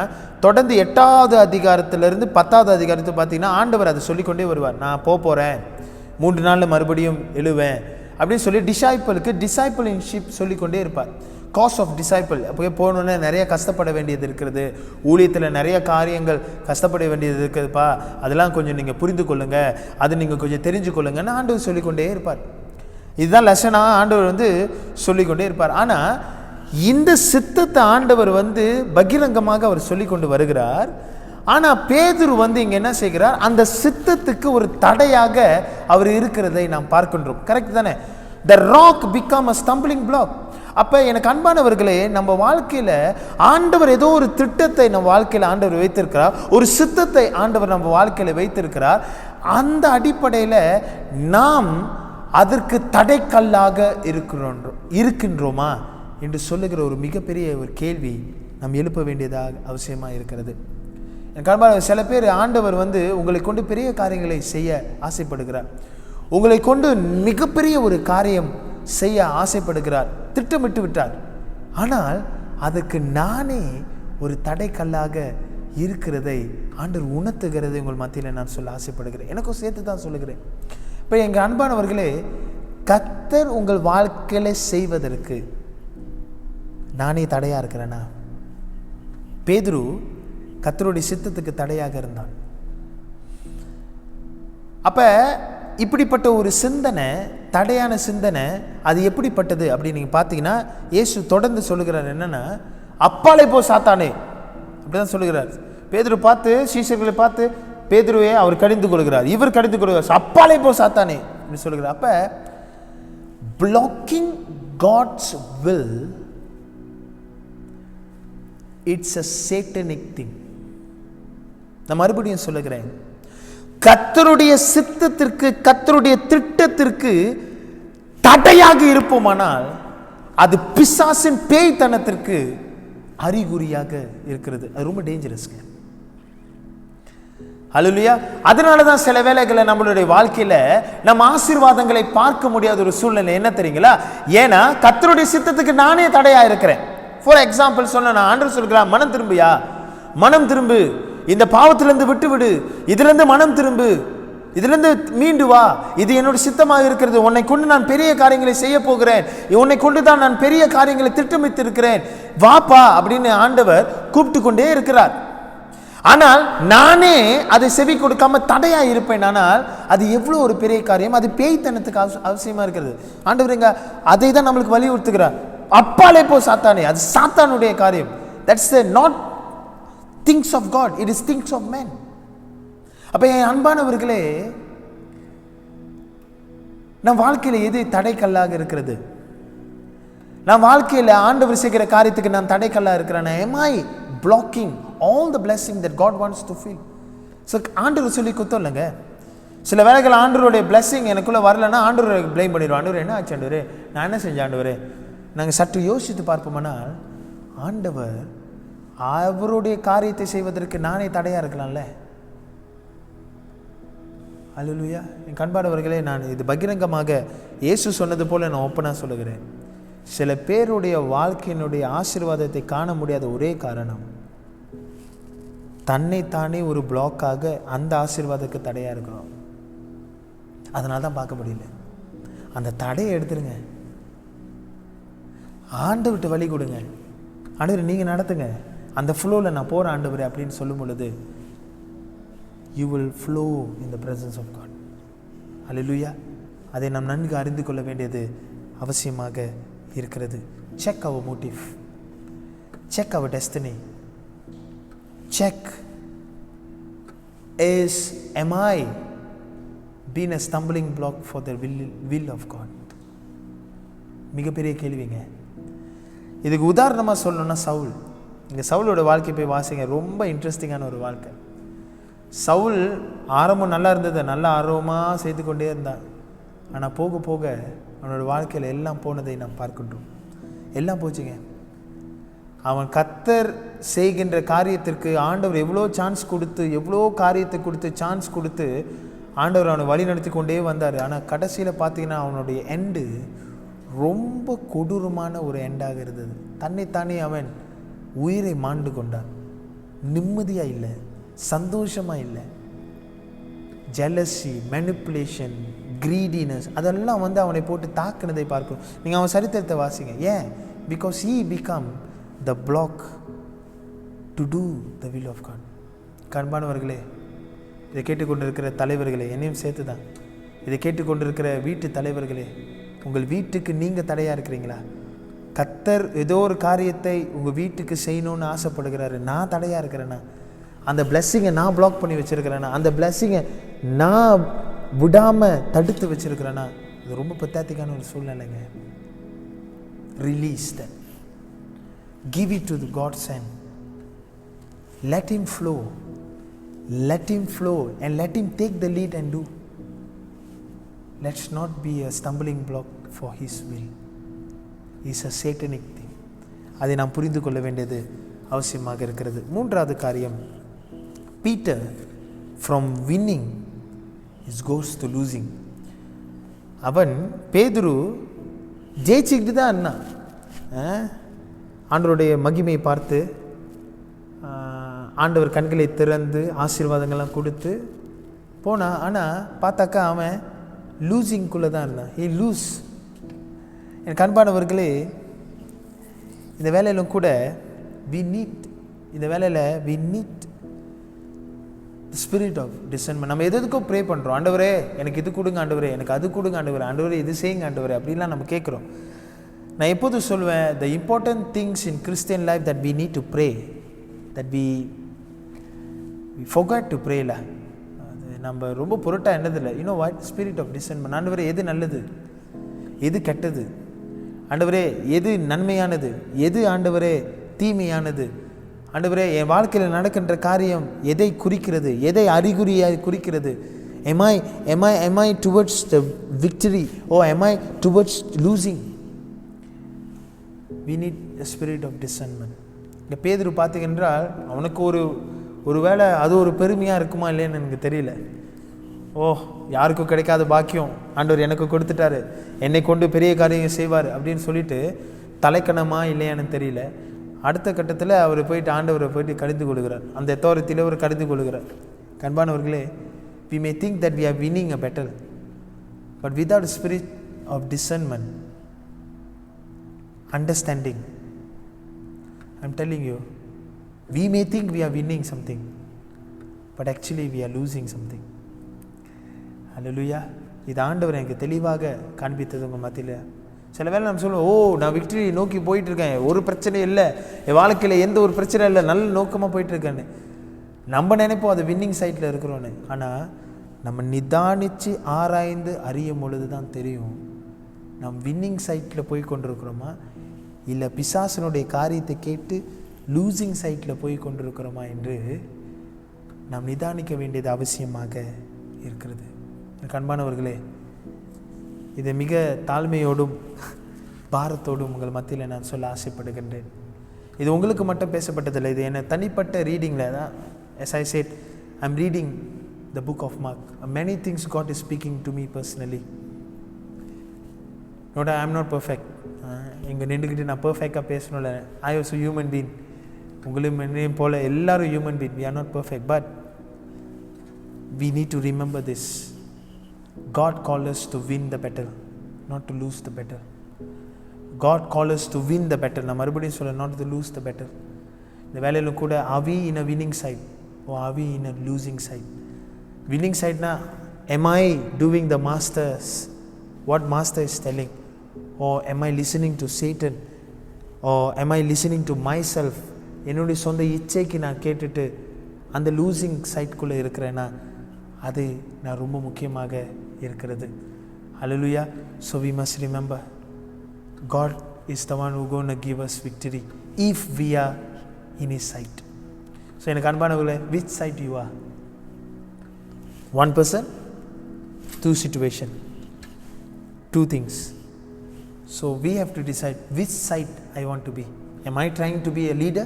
தொடர்ந்து 8வது அதிகாரத்திலிருந்து 10வது அதிகாரத்தை பார்த்தீங்கன்னா ஆண்டவர் அதை சொல்லிக்கொண்டே வருவார். நான் போகிறேன், 3 நாளில் மறுபடியும் எழுவேன் அப்படின்னு சொல்லி டிசைபிள்ஷிப் சொல்லிக்கொண்டே இருப்பார். Cost of disciple. அப்போ போகணுன்னு நிறைய கஷ்டப்பட வேண்டியது இருக்கிறது, ஊழியத்தில் நிறைய காரியங்கள் கஷ்டப்பட வேண்டியது இருக்குதுப்பா, அதெல்லாம் கொஞ்சம் நீங்கள் புரிந்து கொள்ளுங்கள், அது நீங்கள் கொஞ்சம் தெரிஞ்சு கொள்ளுங்கன்னு ஆண்டவர் சொல்லிக்கொண்டே இருப்பார். இதுதான் லெசனாக ஆண்டவர் வந்து சொல்லிக்கொண்டே இருப்பார். ஆனால் இந்த சித்தத்தை ஆண்டவர் வந்து பகிரங்கமாக அவர் சொல்லி கொண்டு வருகிறார். ஆனால் பேதுரு வந்து இங்கே என்ன செய்கிறார், அந்த சித்தத்துக்கு ஒரு தடையாக அவர் இருக்கிறதை நாம் பார்க்கின்றோம். கரெக்ட் தானே? The rock become a stumbling block. அப்போ எனக்கு அன்பானவர்களே, நம்ம வாழ்க்கையில் ஆண்டவர் ஏதோ ஒரு திட்டத்தை நம்ம வாழ்க்கையில் ஆண்டவர் வைத்திருக்கிறார், ஒரு சித்தத்தை ஆண்டவர் நம்ம வாழ்க்கையில் வைத்திருக்கிறார். அந்த அடிப்படையில் நாம் அதற்கு தடைக்கல்லாக இருக்கின்றோமா என்று சொல்லுகிற ஒரு மிகப்பெரிய ஒரு கேள்வி நாம் எழுப்ப வேண்டியதாக அவசியமாக இருக்கிறது. எனக்கு அன்பான சில பேர் ஆண்டவர் வந்து உங்களை கொண்டு பெரிய காரியங்களை செய்ய ஆசைப்படுகிறார், உங்களை கொண்டு மிகப்பெரிய ஒரு காரியம் செய்ய ஆசைப்படுகிறார், திட்டமிட்டு விட்டார். ஆனால் அதுக்கு நானே ஒரு தடைக்கல்லாக இருக்கிறதை ஆண்டவர் உணர்த்துகிறதை உங்கள் மத்தியில் நான் சொல்ல ஆசைப்படுகிறேன். எனக்கும் சேர்த்து தான் சொல்லுகிறேன். இப்போ எங்கள் அன்பானவர்களே, கர்த்தர் உங்கள் வாழ்க்கையில செய்வதற்கு நானே தடையாக இருக்கிறேனா? பேதுரு கர்த்தருடைய சித்தத்துக்கு தடையாக இருந்தான். அப்போ இப்படிப்பட்ட ஒரு சிந்தனை, தடையான சிந்தனை, அது எப்படிப்பட்டது அப்படின்னு நீங்கள் பார்த்தீங்கன்னா, இயேசு தொடர்ந்து சொல்லுகிறார் என்னன்னா, அப்பாலே போ சாத்தானே அப்படிதான் சொல்லுகிறார். பேதுரு பார்த்து, சீஷர்களை பார்த்து, பேதுருவே அவர் கடிந்து கொள்கிறார், இவர் கடிந்து கொள்கிறார், அப்பாலே போ சாத்தானே அப்படின்னு சொல்லுகிறார். அப்போ blocking God's will, it's a satanic thing. நான் மறுபடியும் சொல்லுகிறேன், கர்த்தருடைய சித்தத்திற்கு, கர்த்தருடைய திட்டத்திற்கு தடையாக இருப்போமானால் அது பிசாசின் பேய்த்தனத்திற்கு அறிகுறியாக இருக்கிறது. அது ரொம்ப டேஞ்சரஸ்ங்க. ஹல்லேலூயா. அதனால தான் சில வேளைகளை நம்மளுடைய வாழ்க்கையில நம்ம ஆசீர்வாதங்களை பார்க்க முடியாத ஒரு சூழ்நிலை. என்ன தெரியுங்களா? ஏன்னா கர்த்தருடைய சித்தத்துக்கு நானே தடையா இருக்கிறேன். ஃபார் எக்ஸாம்பிள் சொன்ன, நான் ஆண்டவர் சொல்கிறார், மனம் திரும்பியா, மனம் திரும்பு, இந்த பாவத்திலிருந்து விட்டு விடு, இதிலிருந்து மனம் திரும்பு, இதிலிருந்து மீண்டு வா, இது என்னோட சித்தமாக இருக்கிறது, உன்னை கொண்டு நான் பெரிய காரியங்களை செய்ய போகிறேன், உன்னை கொண்டு தான் நான் பெரிய காரியங்களை திட்டமிட்டு இருக்கிறேன், வாப்பா அப்படின்னு ஆண்டவர் கூப்பிட்டு கொண்டே இருக்கிறார். ஆனால் நானே அதை செவி கொடுக்காம தடையா இருப்பேன். ஆனால் அது எவ்வளோ ஒரு பெரிய காரியம், அது பேய்த்தனத்துக்கு அவசியமா இருக்கிறது. ஆண்டவர் எங்க அதை தான் நம்மளுக்கு வலியுறுத்துகிறார், அப்பாலே போ சாத்தானே. அது சாத்தானுடைய காரியம். That's not things of God, it is things of men. அப்ப என் அன்பானவர்களே, நம் வாழ்க்கையில் எது தடைக்கல்லாக இருக்கிறது? நம் வாழ்க்கையில் ஆண்டவர் செய்கிற காரியத்துக்கு நான் தடைக்கல்லாக இருக்கிறேன். am I blocking all the blessing that God wants to feel? So ஆண்டவர் சொல்லி குத்தம் இல்லைங்க. சில வேளைகள் ஆண்டவருடைய blessing எனக்குள்ளே வரலன்னா ஆண்டவரை ப்ளேம் பண்ணிடுவோம். ஆண்டவர் என்ன ஆச்சு ஆண்டவரே, நான் என்ன செஞ்சேன் ஆண்டவரே? நாங்கள் சற்று யோசித்து பார்ப்போம்னால், ஆண்டவர் அவருடைய காரியத்தை செய்வதற்கு நானே தடையாக இருக்கலாம்ல. அல்லேலூயா. என் கண்பானவர்களே, நான் இது பகிரங்கமாக இயேசு சொன்னது போல நான் ஓப்பனாக சொல்லுகிறேன். சில பேருடைய வாழ்க்கையினுடைய ஆசீர்வாதத்தை காண முடியாத ஒரே காரணம் தன்னைத்தானே ஒரு பிளாக்காக அந்த ஆசீர்வாதத்துக்கு தடையாக இருக்கிறோம். அதனால தான் பார்க்க முடியல. அந்த தடையை எடுத்துருங்க, ஆண்டவர்கிட்ட வழி கொடுங்க. ஆண்டவர் நீங்கள் நடத்துங்க, அந்த ஃப்ளோவில் நான் போகிறேன் ஆண்டவர் அப்படின்னு சொல்லும் பொழுது you will flow in the presence of God. ஹல்லேலூயா. அதை நாம் நன்கு அறிந்து கொள்ள வேண்டியது அவசியமாக இருக்கிறது. check our motive, check our destiny, check am I been a stumbling block for the will of God. மிகப்பெரிய கேள்விங்க. இதுக்கு உதாரணமாக சொல்லணும்னா சவுல். இங்கே சவுலோட வாழ்க்கை போய் வாசிங்க, ரொம்ப இன்ட்ரெஸ்டிங்கான ஒரு வாழ்க்கை. சவுல் ஆரம்பம் நல்லா இருந்தது, நல்லா ஆர்வமாக செய்து கொண்டே இருந்தான். ஆனால் போக போக அவனோட வாழ்க்கையில் எல்லாம் போனதை நாம் பார்க்கின்றோம். எல்லாம் போச்சுங்க. அவன் கர்த்தர் செய்கின்ற காரியத்திற்கு ஆண்டவர் எவ்வளோ சான்ஸ் கொடுத்து, எவ்வளோ காரியத்தை கொடுத்து, சான்ஸ் கொடுத்து ஆண்டவர் அவனை வழி நடத்தி கொண்டே வந்தார். ஆனால் கடைசியில் பார்த்தீங்கன்னா அவனுடைய எண்டு ரொம்ப கொடூரமான ஒரு எண்டாக இருந்தது. தன்னைத்தானே அவன் உயிரை மாண்டு கொண்டான். நிம்மதியாக இல்லை, சந்தோஷமாக இல்லை. ஜெலசி, மேனிப்புலேஷன், கிரீடினஸ் அதெல்லாம் அவனை போட்டு தாக்குனதை பார்க்கணும். நீங்கள் அவன் சரித்திரத்தை வாசிங்க. ஏன்? Because he become the block to do the will of God. கண்பானவர்களே, இதை கேட்டுக்கொண்டிருக்கிற தலைவர்களே, என்னையும் சேர்த்து தான், இதை கேட்டுக்கொண்டிருக்கிற வீட்டு தலைவர்களே, உங்கள் வீட்டுக்கு நீங்கள் தடையாக இருக்கிறீங்களா? கர்த்தர் ஏதோ ஒரு காரியத்தை உங்கள் வீட்டுக்கு செய்யணும்னு ஆசைப்படுகிறாரு. நான் தடையாக இருக்கிறேன்னா, அந்த பிளெஸ்ஸிங்கை நான் பிளாக் பண்ணி வச்சுருக்கிறேன்னா, அந்த பிளெஸ்ஸிங்கை நான் விடாமல் தடுத்து வச்சுருக்கிறேன்னா, இது ரொம்ப பத்தாத்திக்கான ஒரு சூழ்நிலைங்க. Release that, give it to the God's hand, let him flow, let him flow and let him take the lead and do. Let's not be a stumbling block for his will. It's a satanic thing. அதை நாம் புரிந்து கொள்ள வேண்டியது அவசியமாக இருக்கிறது. மூன்றாவது காரியம், Peter from winning is goes to losing. அவன் பேதுரு ஜெயிச்சுக்கிட்டு தான் அண்ணா ஆண்டவருடைய மகிமையை பார்த்து ஆண்டவர் கண்களை திறந்து ஆசீர்வாதங்கள்லாம் கொடுத்து போனான். ஆனால் பார்த்தாக்கா அவன் லூசிங்குள்ளே தான் இருந்தான். He loose. என் கண்பானவர்களே, இந்த வேலையிலும் கூட இந்த வேலையில் we need the spirit of discernment. நம்ம எதுக்கோ ப்ரே பண்ணுறோம். ஆண்டவரே எனக்கு இது கொடுங்க, ஆண்டவரே எனக்கு அது கொடுங்க, ஆண்டவரே ஆண்டவரே இது செய்யுங்க ஆண்டவரே அப்படின்லாம் நம்ம கேட்குறோம். நான் எப்போதும் சொல்லுவேன், the important things in Christian life that we need to pray, that we forgot to pray la. அது நம்ம ரொம்ப பொருட்டாக என்னதில்லை. You know what? Spirit of discernment. ஆண்டவரே எது நல்லது, எது கெட்டது, ஆண்டவரே எது நன்மையானது, எது ஆண்டவரே தீமையானது, ஆண்டவரே என் வாழ்க்கையில் நடக்கின்ற காரியம் எதை குறிக்கிறது, எதை அறிகுறியாக குறிக்கிறது. am I towards the victory or am I towards losing? we need a spirit of discernment. இந்த பேதுரு பார்த்தீங்கன்றால் அவனுக்கு ஒரு வேளை அது ஒரு பெருமையாக இருக்குமா இல்லைன்னு எனக்கு தெரியல. யாருக்கும் கிடைக்காத பாக்கியம் ஆண்டவர் எனக்கு கொடுத்துட்டாரு, என்னை கொண்டு பெரிய காரியம் செய்வார் அப்படின்னு சொல்லிட்டு தலைக்கணமா இல்லையான்னு தெரியல. அடுத்த கட்டத்தில் அவர் போயிட்டு ஆண்டவரை போயிட்டு கடிந்து கொள்கிறார். அந்த அத்தாரிட்டியில் அவர் கடிந்து கொள்கிறார். கண்பானவர்களே, we may think that we are winning a battle, but without a spirit of discernment, understanding, I'm telling you, we may think we are winning something, but actually we are losing something. ஹல்லேலூயா. இது ஆண்டவர் எனக்கு தெளிவாக காண்பித்தது உங்கள் மத்தியில். சில வேளை நம்ம சொல்லுவோம், நான் விக்டரி நோக்கி போயிட்டுருக்கேன், ஒரு பிரச்சனையும் இல்லை, என் வாழ்க்கையில் எந்த ஒரு பிரச்சனை இல்லை, நல்ல நோக்கமாக போயிட்டுருக்கேன்னு நம்ம நினைப்போம் அது வின்னிங் சைட்டில் இருக்கிறோன்னு. ஆனால் நம்ம நிதானித்து ஆராய்ந்து அறியும் பொழுது தான் தெரியும் நம்ம வின்னிங் சைட்டில் போய் கொண்டிருக்கிறோமா, இல்லை பிசாசனுடைய காரியத்தை கேட்டு லூசிங் சைட்டில் போய் கொண்டிருக்கிறோமா என்று நாம் நிதானிக்க வேண்டியது அவசியமாக இருக்கிறது. கண்பானவர்களே, இதை மிக தாழ்மையோடும் பாரத்தோடும் உங்கள் மத்தியில் நான் சொல்ல ஆசைப்படுகின்றேன். இது உங்களுக்கு மட்டும் பேசப்பட்டதில்லை, இது என்ன தனிப்பட்ட ரீடிங்கில் தான். as I said, I'm reading the book of Mark. Many things God is speaking to me personally. I'm not perfect. இங்கே நின்றுக்கிட்டு நான் பர்ஃபெக்டாக பேசணும்ல. I was a human being. உங்களையும் என்னையும் போல எல்லாரும் human being. we are not perfect, but we need to remember this. God called us to win the battle, not to lose the battle. God called us to win the battle. நான் மறுபடியும் சொல்ல, not to lose the battle. இந்த வேலையிலும் கூட are we in a winning side or are we in a losing side? Winning side na, am I doing the masters what master is telling, or am I listening to Satan, or am I listening to myself? என்னுடைய சொந்த இச்சைக்கு நான் கேட்டுட்டு அந்த லூசிங் சைட்குள்ளே இருக்கிறேன்னா அது நான் ரொம்ப முக்கியமாக இருக்கிறது. Hallelujah. So we must remember God is the one who going to give us victory if we are in his sight. So எனக்கு அன்பானவர்களே, which side you are? One person, two situation, two things. So we have to decide which side I want to be. Am I trying to be a leader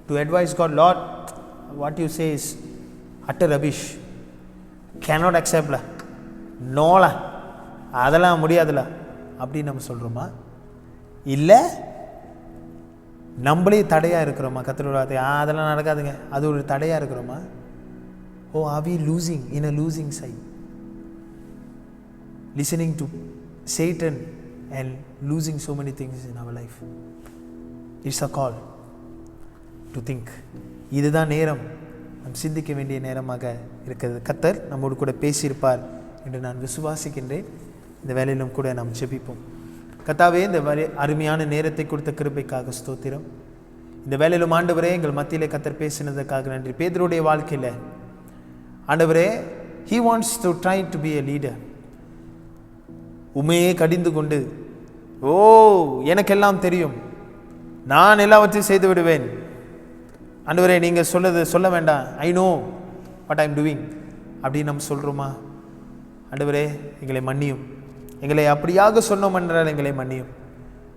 to advise God, Lord, what you say is utter rubbish, cannot accept la, no la, அதெல்லாம் முடியாதுல அப்படின்னு நம்ம சொல்கிறோமா? இல்லை நம்மளே தடையாக இருக்கிறோமா? கர்த்தரோட அதெல்லாம் நடக்காதுங்க, அது ஒரு தடையாக இருக்கிறோமா? Oh, are we losing in a losing side? Listening to Satan and losing so many things in our life. It's a call to think. இதுதான் நேரம், நாம் சிந்திக்க வேண்டிய நேரமாக இருக்கிறது. கர்த்தர் நம்மோடு கூட பேசியிருப்பார் என்று நான் விசுவாசிக்கின்றேன். இந்த வேலையிலும் கூட நாம் ஜெபிப்போம். கர்த்தாவே, இந்த அருமையான நேரத்தை கொடுத்த கிருபைக்காக ஸ்தோத்திரம். இந்த வேலையிலும் ஆண்டவரே, எங்கள் மத்தியிலே கர்த்தர் பேசினதற்காக நன்றி. பேதுருடைய வாழ்க்கையில் ஆண்டவரே, he wants to try to be a leader. உமையே கடிந்து கொண்டு, ஓ எனக்கெல்லாம் தெரியும், நான் எல்லாவற்றையும் செய்து விடுவேன், ஆண்டவரே நீங்கள் சொல்ல வேண்டாம், I know what I am doing அப்படின்னு நம்ம சொல்கிறோமா? ஆண்டவரே எங்களை மன்னியும். எங்களை அப்படியாக சொன்னோம் என்றால் எங்களை மன்னியும்.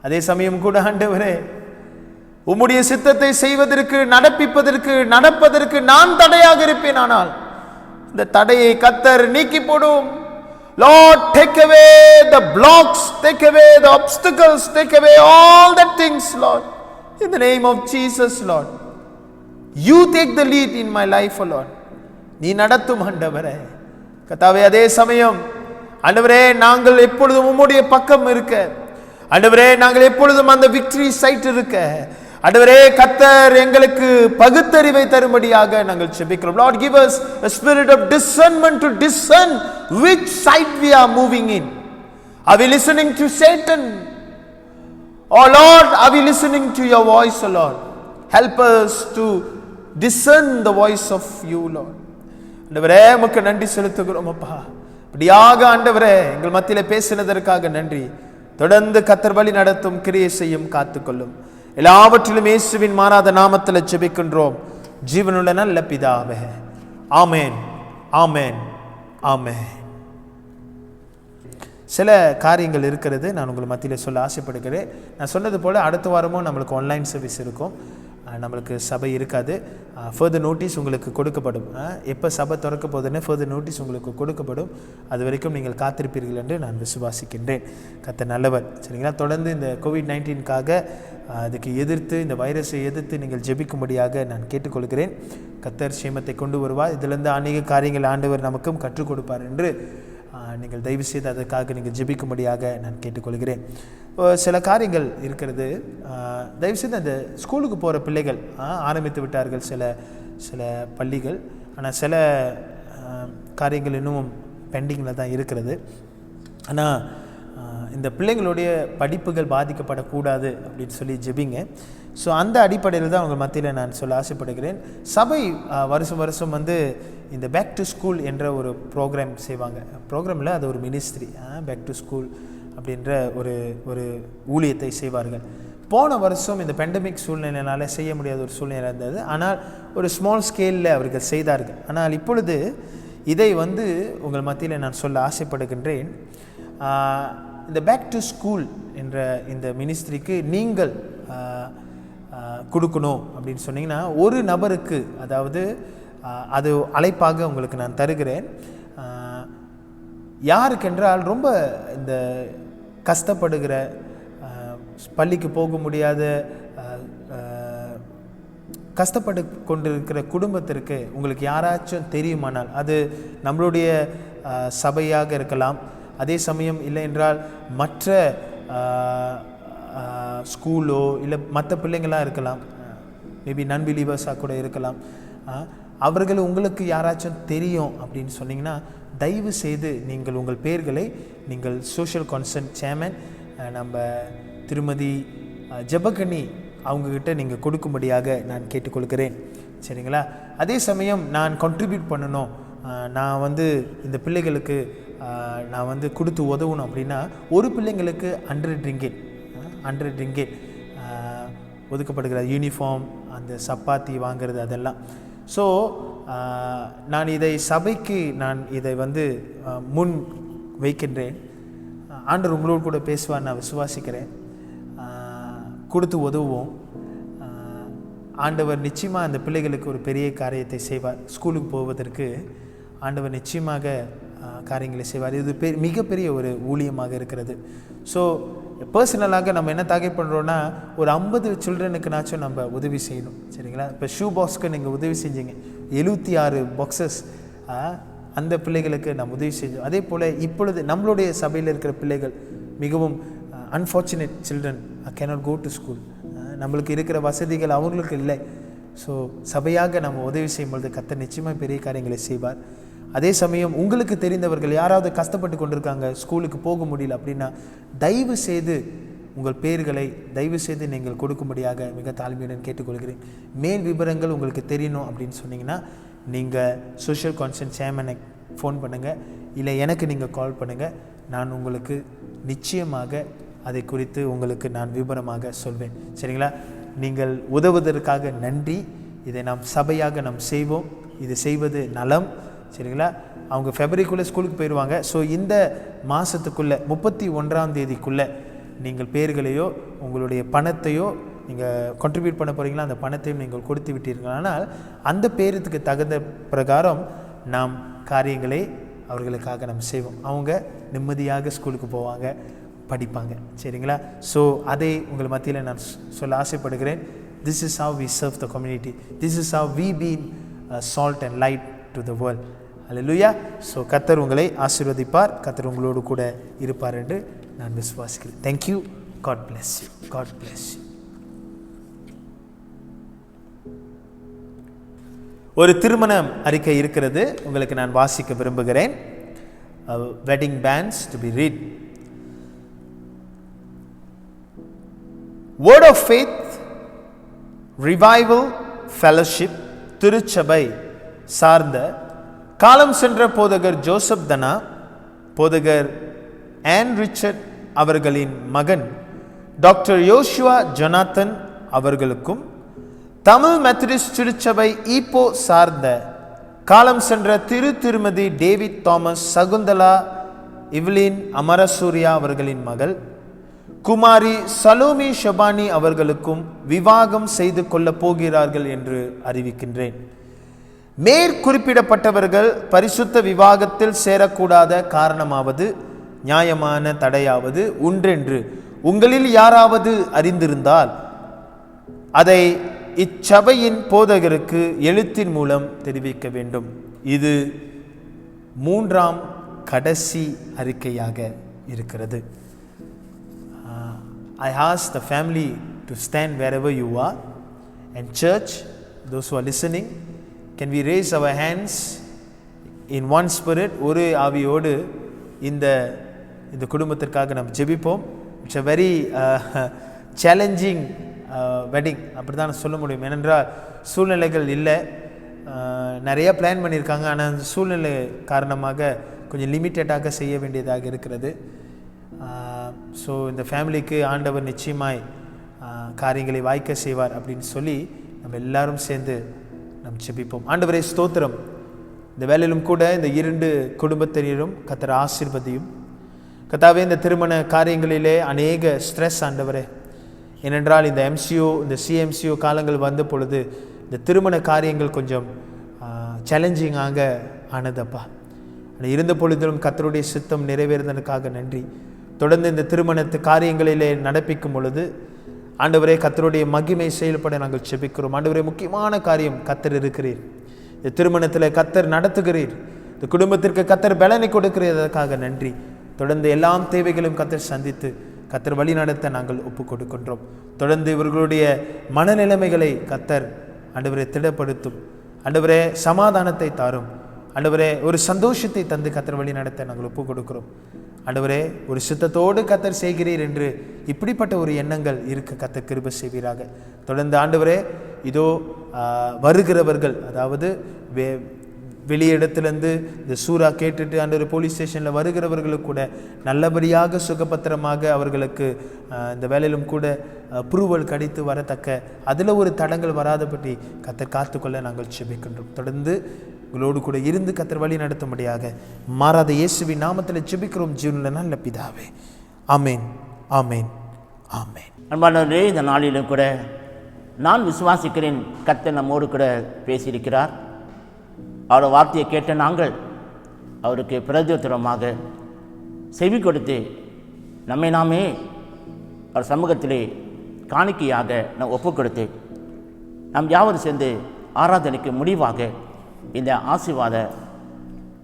அதே சமயம் கூட ஆண்டவரே, உம்முடைய சித்தத்தை செய்வதற்கு, நடப்பதற்கு நான் தடையாக இருப்பேன். ஆனால் இந்த தடையை கர்த்தர் நீக்கி போடும். Lord, take away the blocks, take away the obstacles, take away all the things, Lord. In the name of Jesus, Lord. You take the lead in my life, Lord. நீ நடத்தும் ஆண்டவரே. கர்த்தாவே, அதே சமயம் ஆண்டவரே, நாங்கள் எப்பொழுதும் உம்முடைய பக்கம் இருக்க, ஆண்டவரே நாங்கள் எப்பொழுதும் அந்த விக்டரி சைட் இருக்க, ஆண்டவரே கர்த்தர் எங்களுக்கு பகுத்தறிவை தரும்படியாக நாங்கள் ஜெபிக்கிறோம். Lord, give us a spirit of discernment to discern which side we are moving in. Are we listening to Satan? Oh Lord, are we listening to your voice, oh Lord? Help us to discern the voice of you, Lord. ஆண்டவரே உமக்கு நன்றி செலுத்துகிறோம் அப்பா. அப்படியாக ஆண்டவரே எங்கள் மத்தியிலே பேசினதற்காக நன்றி. தொடர்ந்து கர்த்தர் வழி நடத்தும், கிரியை செய்யும், காத்துக்கொள்ளும். எல்லாவற்றிலும் இயேசுவின் மாறாத நாமத்தில் ஜெபிக்கின்றோம் ஜீவனுள்ள நல்ல பிதாவே. ஆமென், ஆமென், ஆமென். சில காரியங்கள் இருக்கிறது, நான் உங்கள் மத்தியில் சொல்ல ஆசைப்படுகிறேன். நான் சொன்னது போல் அடுத்த வாரமும் நம்மளுக்கு ஆன்லைன் சர்வீஸ் இருக்கும், நம்மளுக்கு சபை இருக்காது. ஃபர்தர் நோட்டீஸ் உங்களுக்கு கொடுக்கப்படும். எப்போ சபை திறக்க போகுதுன்னு ஃபர்தர் நோட்டீஸ் உங்களுக்கு கொடுக்கப்படும். அது வரைக்கும் நீங்கள் காத்திருப்பீர்கள் என்று நான் விசுவாசிக்கின்றேன். கர்த்தர் நல்லவர். சரிங்களா? தொடர்ந்து இந்த COVID-19க்காக அதுக்கு எதிர்த்து, இந்த வைரஸை எதிர்த்து நீங்கள் ஜெபிக்கும்படியாக நான் கேட்டுக்கொள்கிறேன். கர்த்தர் சேமத்தை கொண்டு வருவார். இதிலிருந்து அநேக காரியங்கள் ஆண்டவர் நமக்கும் கற்றுக் கொடுப்பார் என்று நீங்கள் தயவு செய்து அதற்காக நீங்கள் ஜெபிக்கும்படியாக நான் கேட்டுக்கொள்கிறேன். சில காரியங்கள் இருக்கிறது. தயவுசெய்து அந்த ஸ்கூலுக்கு போகிற பிள்ளைகள் ஆரம்பித்து விட்டார்கள் சில பள்ளிகள். ஆனால் சில காரியங்கள் இன்னும் பெண்டிங்கில் தான் இருக்கிறது. ஆனால் இந்த பிள்ளைங்களுடைய படிப்புகள் பாதிக்கப்படக்கூடாது அப்படின்னு சொல்லி ஜெபிங்க. ஸோ அந்த அடிப்படையில் தான் அவங்க மத்தியில் நான் சொல்ல ஆசைப்படுகிறேன். சபை வருஷம் வந்து இந்த பேக் டு ஸ்கூல் என்ற ஒரு ப்ரோக்ராம் செய்வாங்க. ப்ரோக்ராமில் அது ஒரு மினிஸ்ட்ரி, பேக் டு ஸ்கூல் அப்படின்ற ஒரு ஊழியத்தை செய்வார்கள். போன வருஷம் இந்த பெண்டமிக் சூழ்நிலையினால் செய்ய முடியாத ஒரு சூழ்நிலை இருந்தது. ஆனால் ஒரு ஸ்மால் ஸ்கேலில் அவர்கள் செய்தார்கள். ஆனால் இப்பொழுது இதை வந்து உங்கள் மத்தியில் நான் சொல்ல ஆசைப்படுகின்றேன். இந்த பேக் டு ஸ்கூல் என்ற இந்த மினிஸ்ட்ரிக்கு நீங்கள் கொடுக்கணும் அப்படின்னு சொன்னீங்கன்னா, ஒரு நபருக்கு, அதாவது அது அழைப்பாக உங்களுக்கு நான் தருகிறேன். யாருக்கென்றால் ரொம்ப இந்த கஷ்டப்படுகிற, பள்ளிக்கு போக முடியாத கஷ்டப்பட்டு கொண்டிருக்கிற குடும்பத்திற்கு உங்களுக்கு யாராச்சும் தெரியுமானால், அது நம்மளுடைய சபையாக இருக்கலாம், அதே சமயம் இல்லை என்றால் மற்ற ஸ்கூலோ இல்லை மற்ற பிள்ளைங்களாக இருக்கலாம், மேபி நன்பிலீவர்ஸாக கூட இருக்கலாம். அவர்கள் உங்களுக்கு யாராச்சும் தெரியும் அப்படின்னு சொன்னீங்கன்னா, தயவு செய்து நீங்கள் உங்கள் பேர்களை நீங்கள் சோஷியல் கான்சர்ன் சேர்மன் நம்ம திருமதி ஜெபகனி அவங்கக்கிட்ட நீங்கள் கொடுக்கும்படியாக நான் கேட்டுக்கொள்கிறேன். சரிங்களா? அதே சமயம் நான் கான்ட்ரிபியூட் பண்ணணும், நான் இந்த பிள்ளைகளுக்கு நான் கொடுத்து உதவணும் அப்படின்னா, ஒரு பிள்ளைங்களுக்கு 100 ரிங்கெட் ஒதுக்கப்படுகிற யூனிஃபார்ம், அந்த சப்பாத்தி வாங்கிறது அதெல்லாம். ஸோ நான் இதை சபைக்கு நான் இதை முன் வைக்கின்றேன். ஆண்டவர் உங்களோடு கூட பேசுவார், நான் விசுவாசிக்கிறேன். கொடுத்து உதவுவோம். ஆண்டவர் நிச்சயமாக அந்த பிள்ளைகளுக்கு ஒரு பெரிய காரியத்தை செய்வார். ஸ்கூலுக்கு போவதற்கு ஆண்டவர் நிச்சயமாக காரியங்களை செய்வார். இது மிகப்பெரிய ஒரு ஊழியமாக இருக்கிறது. ஸோ பர்சனலாக நம்ம என்ன டார்கெட் பண்ணுறோன்னா, ஒரு 50 சில்ட்ரனுக்குனாச்சும் நம்ம உதவி செய்யணும். சரிங்களா? இப்போ ஷூ பாக்ஸ்க்கு நீங்கள் உதவி செஞ்சீங்க, 76 பாக்ஸஸ் அந்த பிள்ளைகளுக்கு நம்ம உதவி செஞ்சோம். அதே போல் இப்பொழுது நம்மளுடைய சபையில் இருக்கிற பிள்ளைகள் மிகவும் unfortunate children cannot go to school. நம்மளுக்கு இருக்கிற வசதிகள் அவங்களுக்கு இல்லை. ஸோ சபையாக நம்ம உதவி செய்யும்பொழுது கர்த்தர் நிச்சயமாக பெரிய காரியங்களை செய்வார். அதே சமயம் உங்களுக்கு தெரிந்தவர்கள் யாராவது கஷ்டப்பட்டு கொண்டிருக்காங்க, ஸ்கூலுக்கு போக முடியல அப்படின்னா, தயவு செய்து உங்கள் பேர்களை தயவு செய்து நீங்கள் கொடுக்கும்படியாக மிக தாழ்மையுடன் கேட்டுக்கொள்கிறேன். மேல் விவரங்கள் உங்களுக்கு தெரியணும் அப்படின்னு சொன்னீங்கன்னா, நீங்கள் சோஷியல் கான்சர்ன் சேர்மனை ஃபோன் பண்ணுங்கள், இல்லை எனக்கு நீங்கள் கால் பண்ணுங்கள். நான் உங்களுக்கு நிச்சயமாக அதை குறித்து உங்களுக்கு நான் விவரமாக சொல்வேன். சரிங்களா? நீங்கள் உதவுவதற்காக நன்றி. இதை நாம் சபையாக நாம் செய்வோம். இது செய்வது நலம். சரிங்களா? அவங்க ஃபெப்ரவரிக்குள்ளே ஸ்கூலுக்கு போயிடுவாங்க. ஸோ இந்த மாதத்துக்குள்ளே 31ஆம் தேதிக்குள்ளே நீங்கள் பேர்களையோ உங்களுடைய பணத்தையோ நீங்கள் கான்ட்ரிபியூட் பண்ண போகிறீங்களா, அந்த பணத்தையும் நீங்கள் கொடுத்து விட்டீர்கள். ஆனால் அந்த பேருக்கு தகுந்த பிரகாரம் நாம் காரியங்களை அவர்களுக்காக நம்ம செய்வோம். அவங்க நிம்மதியாக ஸ்கூலுக்கு போவாங்க, படிப்பாங்க. சரிங்களா? ஸோ அதை உங்கள் மத்தியில் நான் சொல்ல ஆசைப்படுகிறேன். This is how we serve the community. This is how we been salt and light to the world. அல்லேலூயா. ஸோ கர்த்தர் உங்களை ஆசீர்வதிப்பார். கர்த்தர் உங்களோடு கூட இருப்பார் என்று நான் விசுவாசிக்கிறேன். Thank you. God bless you. God bless you. ஒரு திருமணம் அறிக்கை இருக்கிறது, உங்களுக்கு நான் வாசிக்க விரும்புகிறேன். Wedding banns to be read. Word of Faith Revival Fellowship திருச்சபை சார்ந்த காலம் சென்ற போதகர் ஜோசப் தனா, போதகர் ஆன் ரிச்சர்ட் அவர்களின் மகன் டாக்டர் யோசுவா ஜொனாத்தன் அவர்களுக்கும், தமிழ் மெத்தடிஸ்ட் திருச்சபை ஈப்போ சார்ந்த காலம் சென்ற திருமதி டேவிட் தாமஸ் சகுந்தலா இவ்லின் அமரசூர்யா அவர்களின் மகள் குமாரி சலோமி ஷபானி அவர்களுக்கும் விவாகம் செய்து கொள்ளப் போகிறார்கள் என்று அறிவிக்கின்றேன். மேற்குறிப்பிடப்பட்டவர்கள் பரிசுத்த விவாகத்தில் சேரக்கூடாத காரணமாவது நியாயமான தடையாவது உண்டென்று உங்களில் யாராவது அறிந்திருந்தால் அதை இச்சபையின் போதகருக்கு எழுத்தின் மூலம் தெரிவிக்க வேண்டும். இது 3ஆம் கடைசி அறிக்கையாக இருக்கிறது. I ask the family to stand wherever you are, and church, those who are listening, can we raise our hands in one spirit? ஒரு ஆவியோடு இந்த குடும்பத்திற்காக நாம் ஜெபிப்போம். It's a very challenging wedding, அப்படி தான் சொல்ல முடியும். ஏனென்றால் சூழ்நிலைகள் இல்லை, நிறைய பிளான் பண்ணியிருக்காங்க, ஆனால் அந்த சூழ்நிலை காரணமாக கொஞ்சம் லிமிட்டடாக செய்ய வேண்டியதாக இருக்கிறது. ஸோ இந்த ஃபேமிலிக்கு ஆண்டவர் நிச்சயமாய் காரியங்களை வாய்க்க செய்வார் அப்படின்னு சொல்லி நம்ம எல்லாரும் சேர்ந்து நம்ம ஜெபிப்போம். ஆண்டவரே ஸ்தோத்திரம். இந்த வேலையிலும் கூட இந்த 2 குடும்பத்தினரும் கர்த்தர் ஆசீர்வதியும். கர்த்தாவே, இந்த திருமண காரியங்களிலே அநேக ஸ்ட்ரெஸ் ஆண்டவரே. ஏனென்றால் இந்த MCO இந்த CMCO காலங்கள் வந்த பொழுது இந்த திருமண காரியங்கள் கொஞ்சம் சேலஞ்சிங்காக ஆனதப்பா. இருந்த பொழுதிலும் கர்த்தருடைய சித்தம் நிறைவேறுவதற்காக நன்றி. தொடர்ந்து இந்த திருமணத்து காரியங்களிலே நடப்பிக்கும் பொழுது ஆண்டவரே, கர்த்தருடைய மகிமை செயல்பட நாங்கள் ஜெபிக்கிறோம். ஆண்டவரே, முக்கியமான காரியம் கர்த்தர் இருக்கிறீர். இந்த திருமணத்தில் கர்த்தர் நடத்துகிறீர். இந்த குடும்பத்திற்கு கர்த்தர் பலனை கொடுக்கிறதற்காக நன்றி. தொடர்ந்து எல்லாம் தேவைகளும் கர்த்தர் சந்தித்து கர்த்தர் வழி நடத்த நாங்கள் ஒப்பு கொடுக்கின்றோம். தொடர்ந்து இவர்களுடைய மனநிலைமைகளை கர்த்தர் ஆண்டவரே திடப்படுத்தும். ஆண்டவரே, சமாதானத்தை தாரும். ஆண்டவரே, ஒரு சந்தோஷத்தை தந்து கர்த்தர் வழி நடத்த நாங்கள் ஒப்பு கொடுக்கிறோம். ஆண்டவரே, ஒரு சித்தத்தோடு கர்த்தர் செய்கிறீர் என்று இப்படிப்பட்ட ஒரு எண்ணங்கள் இருக்க கர்த்தர் கிருபை செய்வீராக. தொடர்ந்து ஆண்டவரே, இதோ வருகிறவர்கள், அதாவது வெளியிடத்திலிருந்து இந்த சூறா கேட்டுட்டு ஆண்டவர் போலீஸ் ஸ்டேஷனில் வருகிறவர்களுக்கு கூட நல்லபடியாக சுகபத்திரமாக அவர்களுக்கு இந்த வேலையிலும் கூட புருவல் கடித்து வரத்தக்க அதில் ஒரு தடங்கள் வராதபடி கர்த்தர் காத்துக்கொள்ள நாங்கள் ஜெபிக்கின்றோம். தொடர்ந்து உங்களோடு கூட இருந்து கர்த்தர் வழி நடத்தும்படியாக மாறாத இயேசுவின் நாமத்தில் ஜெபிக்கிறோம் ஜீவனுள்ள நல்ல பிதாவே. ஆமேன், ஆமேன், ஆமேன். அன்பானவர்களே, இந்த நாளிலும் கூட நான் விசுவாசிக்கிறேன் கர்த்தர் நம்மோடு கூட பேசியிருக்கிறார். அவர் வார்த்தையை கேட்ட நாங்கள் அவருக்கு பிரதியுத்தரமாக செவி கொடுத்து நம்மை நாமே அவர் சமூகத்திலே காணிக்கையாக நாம் ஒப்பு கொடுத்து நாம் யாவரும் சேர்ந்து ஆராதனைக்கு முடிவாக இந்த ஆசீர்வாத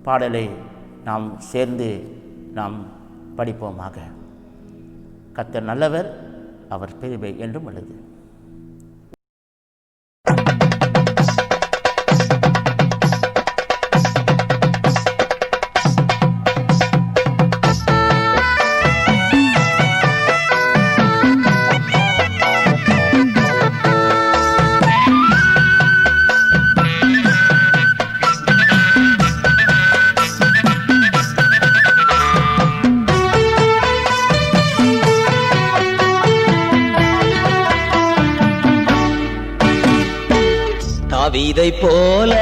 பாடலை நாம் சேர்ந்து நாம் படிப்போமாக. கர்த்தர் நல்லவர், அவர் பெருமை என்றும் உள்ளது. தாவீதை போல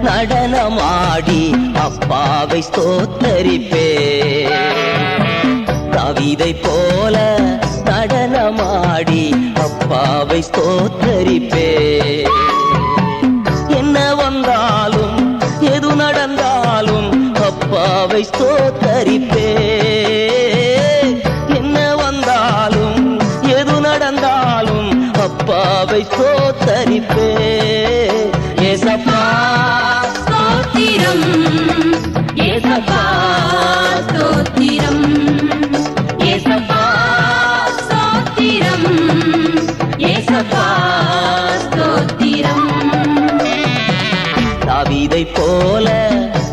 நடனமாடி அப்பாவை ஸ்தோத்தரிப்பே. தாவீதை போல நடனமாடி அப்பாவை ஸ்தோத்தரிப்பே. என்ன வந்தாலும் எது நடந்தாலும் அப்பாவை ஸ்தோத்தரிப்பே. என்ன வந்தாலும் எது நடந்தாலும் அப்பாவை ஸ்தோத்தரிப்பே. ஏசப்பா ஸ்தோத்திரம், ஏசப்பா ஸ்தோத்திரம், ஏசப்பா ஸ்தோத்திரம், ஏசப்பா ஸ்தோத்திரம். தாவீதை போல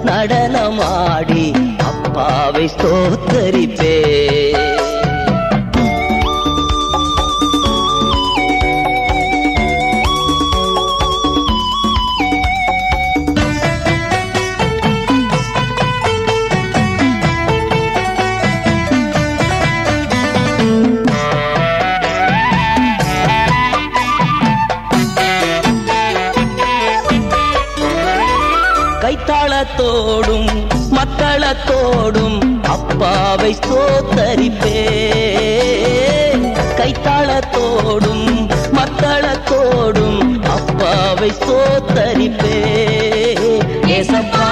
நடனமாடி அப்பாவை ஸ்தோத்தரிப்பே. கைத்தாளத்தோடும் மக்களத்தோடும் அப்பாவை ஸ்தோத்தரிப்பே. கைத்தாளத்தோடும் மக்களத்தோடும் அப்பாவை ஸ்தோத்தரிப்பே. ஏசப்பா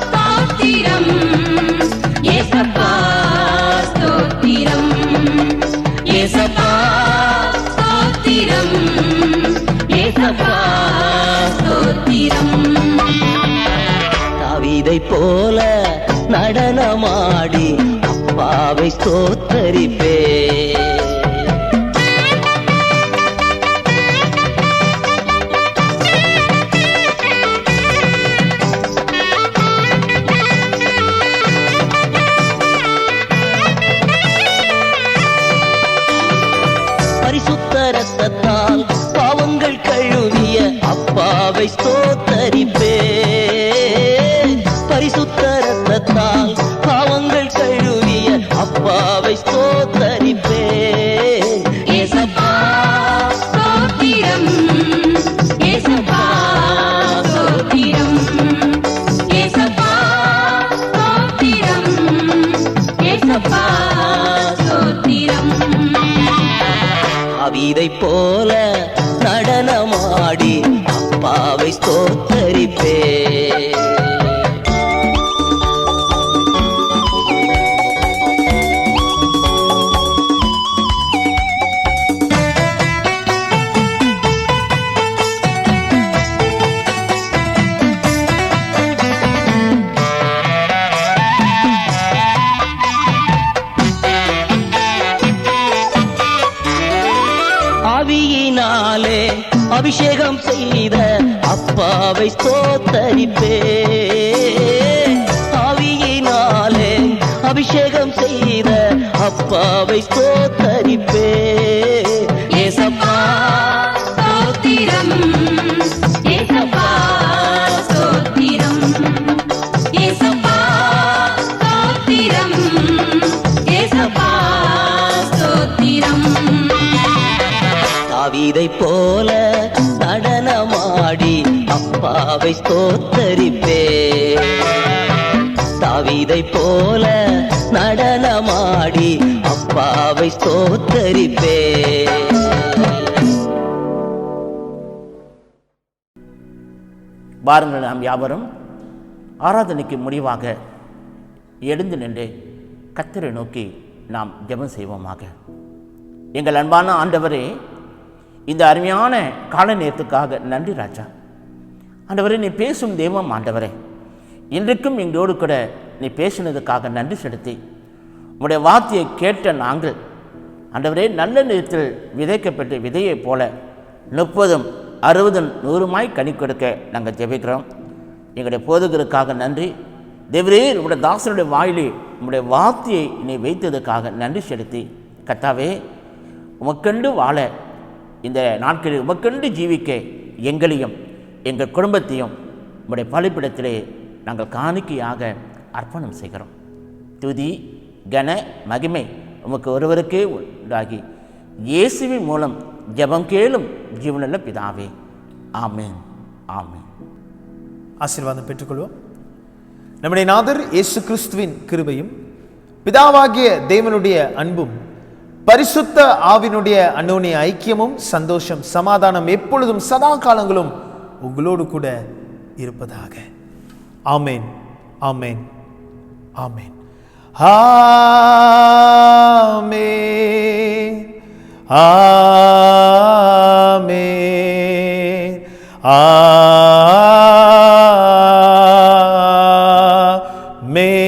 ஸ்தோத்திரம், ஏசப்பா ஸ்தோத்திரம், ஏசப்பா ஸ்தோத்திரம், ஏசப்பா ஸ்தோத்திரம். தாவீதை போல நடனமாடி அப்பாவை ஸ்தோத்தரிப்பே. பரிசுத்த இரத்தத்தால் பாவங்கள் கழுவிய அப்பாவை ஸ்தோத்தரிப்பே. பரிசுத்த இரத்தத்தால் பாவங்கள் கழுவிய அப்பாவை ஸ்தோத்தரிப்பே. ஏசப்பா ஸ்தோத்திரம், ஏசப்பா ஸ்தோத்திரம், ஏசப்பா ஸ்தோத்திரம், ஏசப்பா ஸ்தோத்திரம். தாவீதை போல நடனமாடி அப்பாவை ஸ்தோத்தரிப்பே. அபிஷேகம் செய்த அப்பாவை ஸ்தோத்தரிப்பே. ஆவியினாலே அபிஷேகம் செய்த அப்பாவை ஸ்தோத்தரிப்பே. ஏசப்பா ஸ்தோத்திரம் ஏசப்பா ஸ்தோத்திரம் ஏசப்பா ஸ்தோத்திரம் ஏசப்பா ஸ்தோத்திரம். தாவீதை போல நடனமாடி அப்பாவை ஸ்தோத்தரிப்பே. தாவீதை போல நடனமாடி அப்பாவை ஸ்தோத்தரிப்பே. வாருங்கள், நாம் யாவரும் ஆராதனைக்கு முடிவாக எழுந்து நின்று கர்த்தரை நோக்கி நாம் ஜெபம் செய்வோமாக. எங்கள் அன்பான ஆண்டவரே, இந்த அருமையான கால நேரத்துக்காக நன்றி ராஜா. ஆண்டவரே, நீ பேசும் தெய்வம் ஆண்டவரே, இன்றைக்கும் எங்களோடு கூட நீ பேசினதுக்காக நன்றி செலுத்தி உம்முடைய வார்த்தையை கேட்ட நாங்கள் ஆண்டவரே நல்ல நேரத்தில் விதைக்கப்பட்ட விதையைப் போல 30, 60, 100 கனி கொடுக்க நாங்கள் ஜெபிக்கிறோம். எங்களுடைய போதகருக்காக நன்றி. தேவரே, உங்களுடைய தாசனுடைய வாயிலே உங்களுடைய வார்த்தையை நீ வைத்ததுக்காக நன்றி செலுத்தி கர்த்தாவே, உமக்கண்டு வாழ இந்த நாட்களில் உமக்கண்டு ஜீவிக்க எங்களையும் எங்கள் குடும்பத்தையும் உங்களுடைய பலிப்பிடத்திலே நாங்கள் காணிக்கையாக அர்ப்பணம் செய்கிறோம். துதி கன மகிமை உமக்கு ஒருவருக்கே உண்டாகி இயேசுவின் மூலம் ஜெபம் கேளும் ஜீவனுள்ள பிதாவே, ஆமென் ஆமென். ஆசீர்வாதம் பெற்றுக்கொள்வோம். நம்முடைய நாதர் இயேசு கிறிஸ்துவின் கிருபையும் பிதாவாகிய தேவனுடைய அன்பும் பரிசுத்த ஆவினுடைய அந்யோன்ய ஐக்கியமும் சந்தோஷம் சமாதானம் எப்பொழுதும் சதா காலங்களும் உங்களோடு கூட இருப்பதாக. ஆமென் ஆமென் ஆமென் ஆமென் ஆமென் ஆமென்.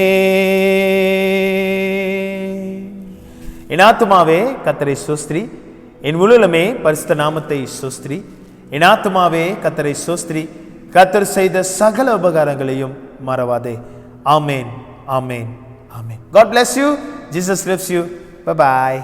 என் ஆத்துமாவே கர்த்தரை ஸ்தோத்திரி, என் முழுவலுமே பரிசுத்த நாமத்தை ஸ்தோத்திரி. என் ஆத்துமாவே கர்த்தரை ஸ்தோத்திரி, கர்த்தர் செய்த சகல உபகாரங்களையும் மறவாதே. ஆமென் ஆமென் ஆமென். God bless you. Jesus loves you. Bye bye.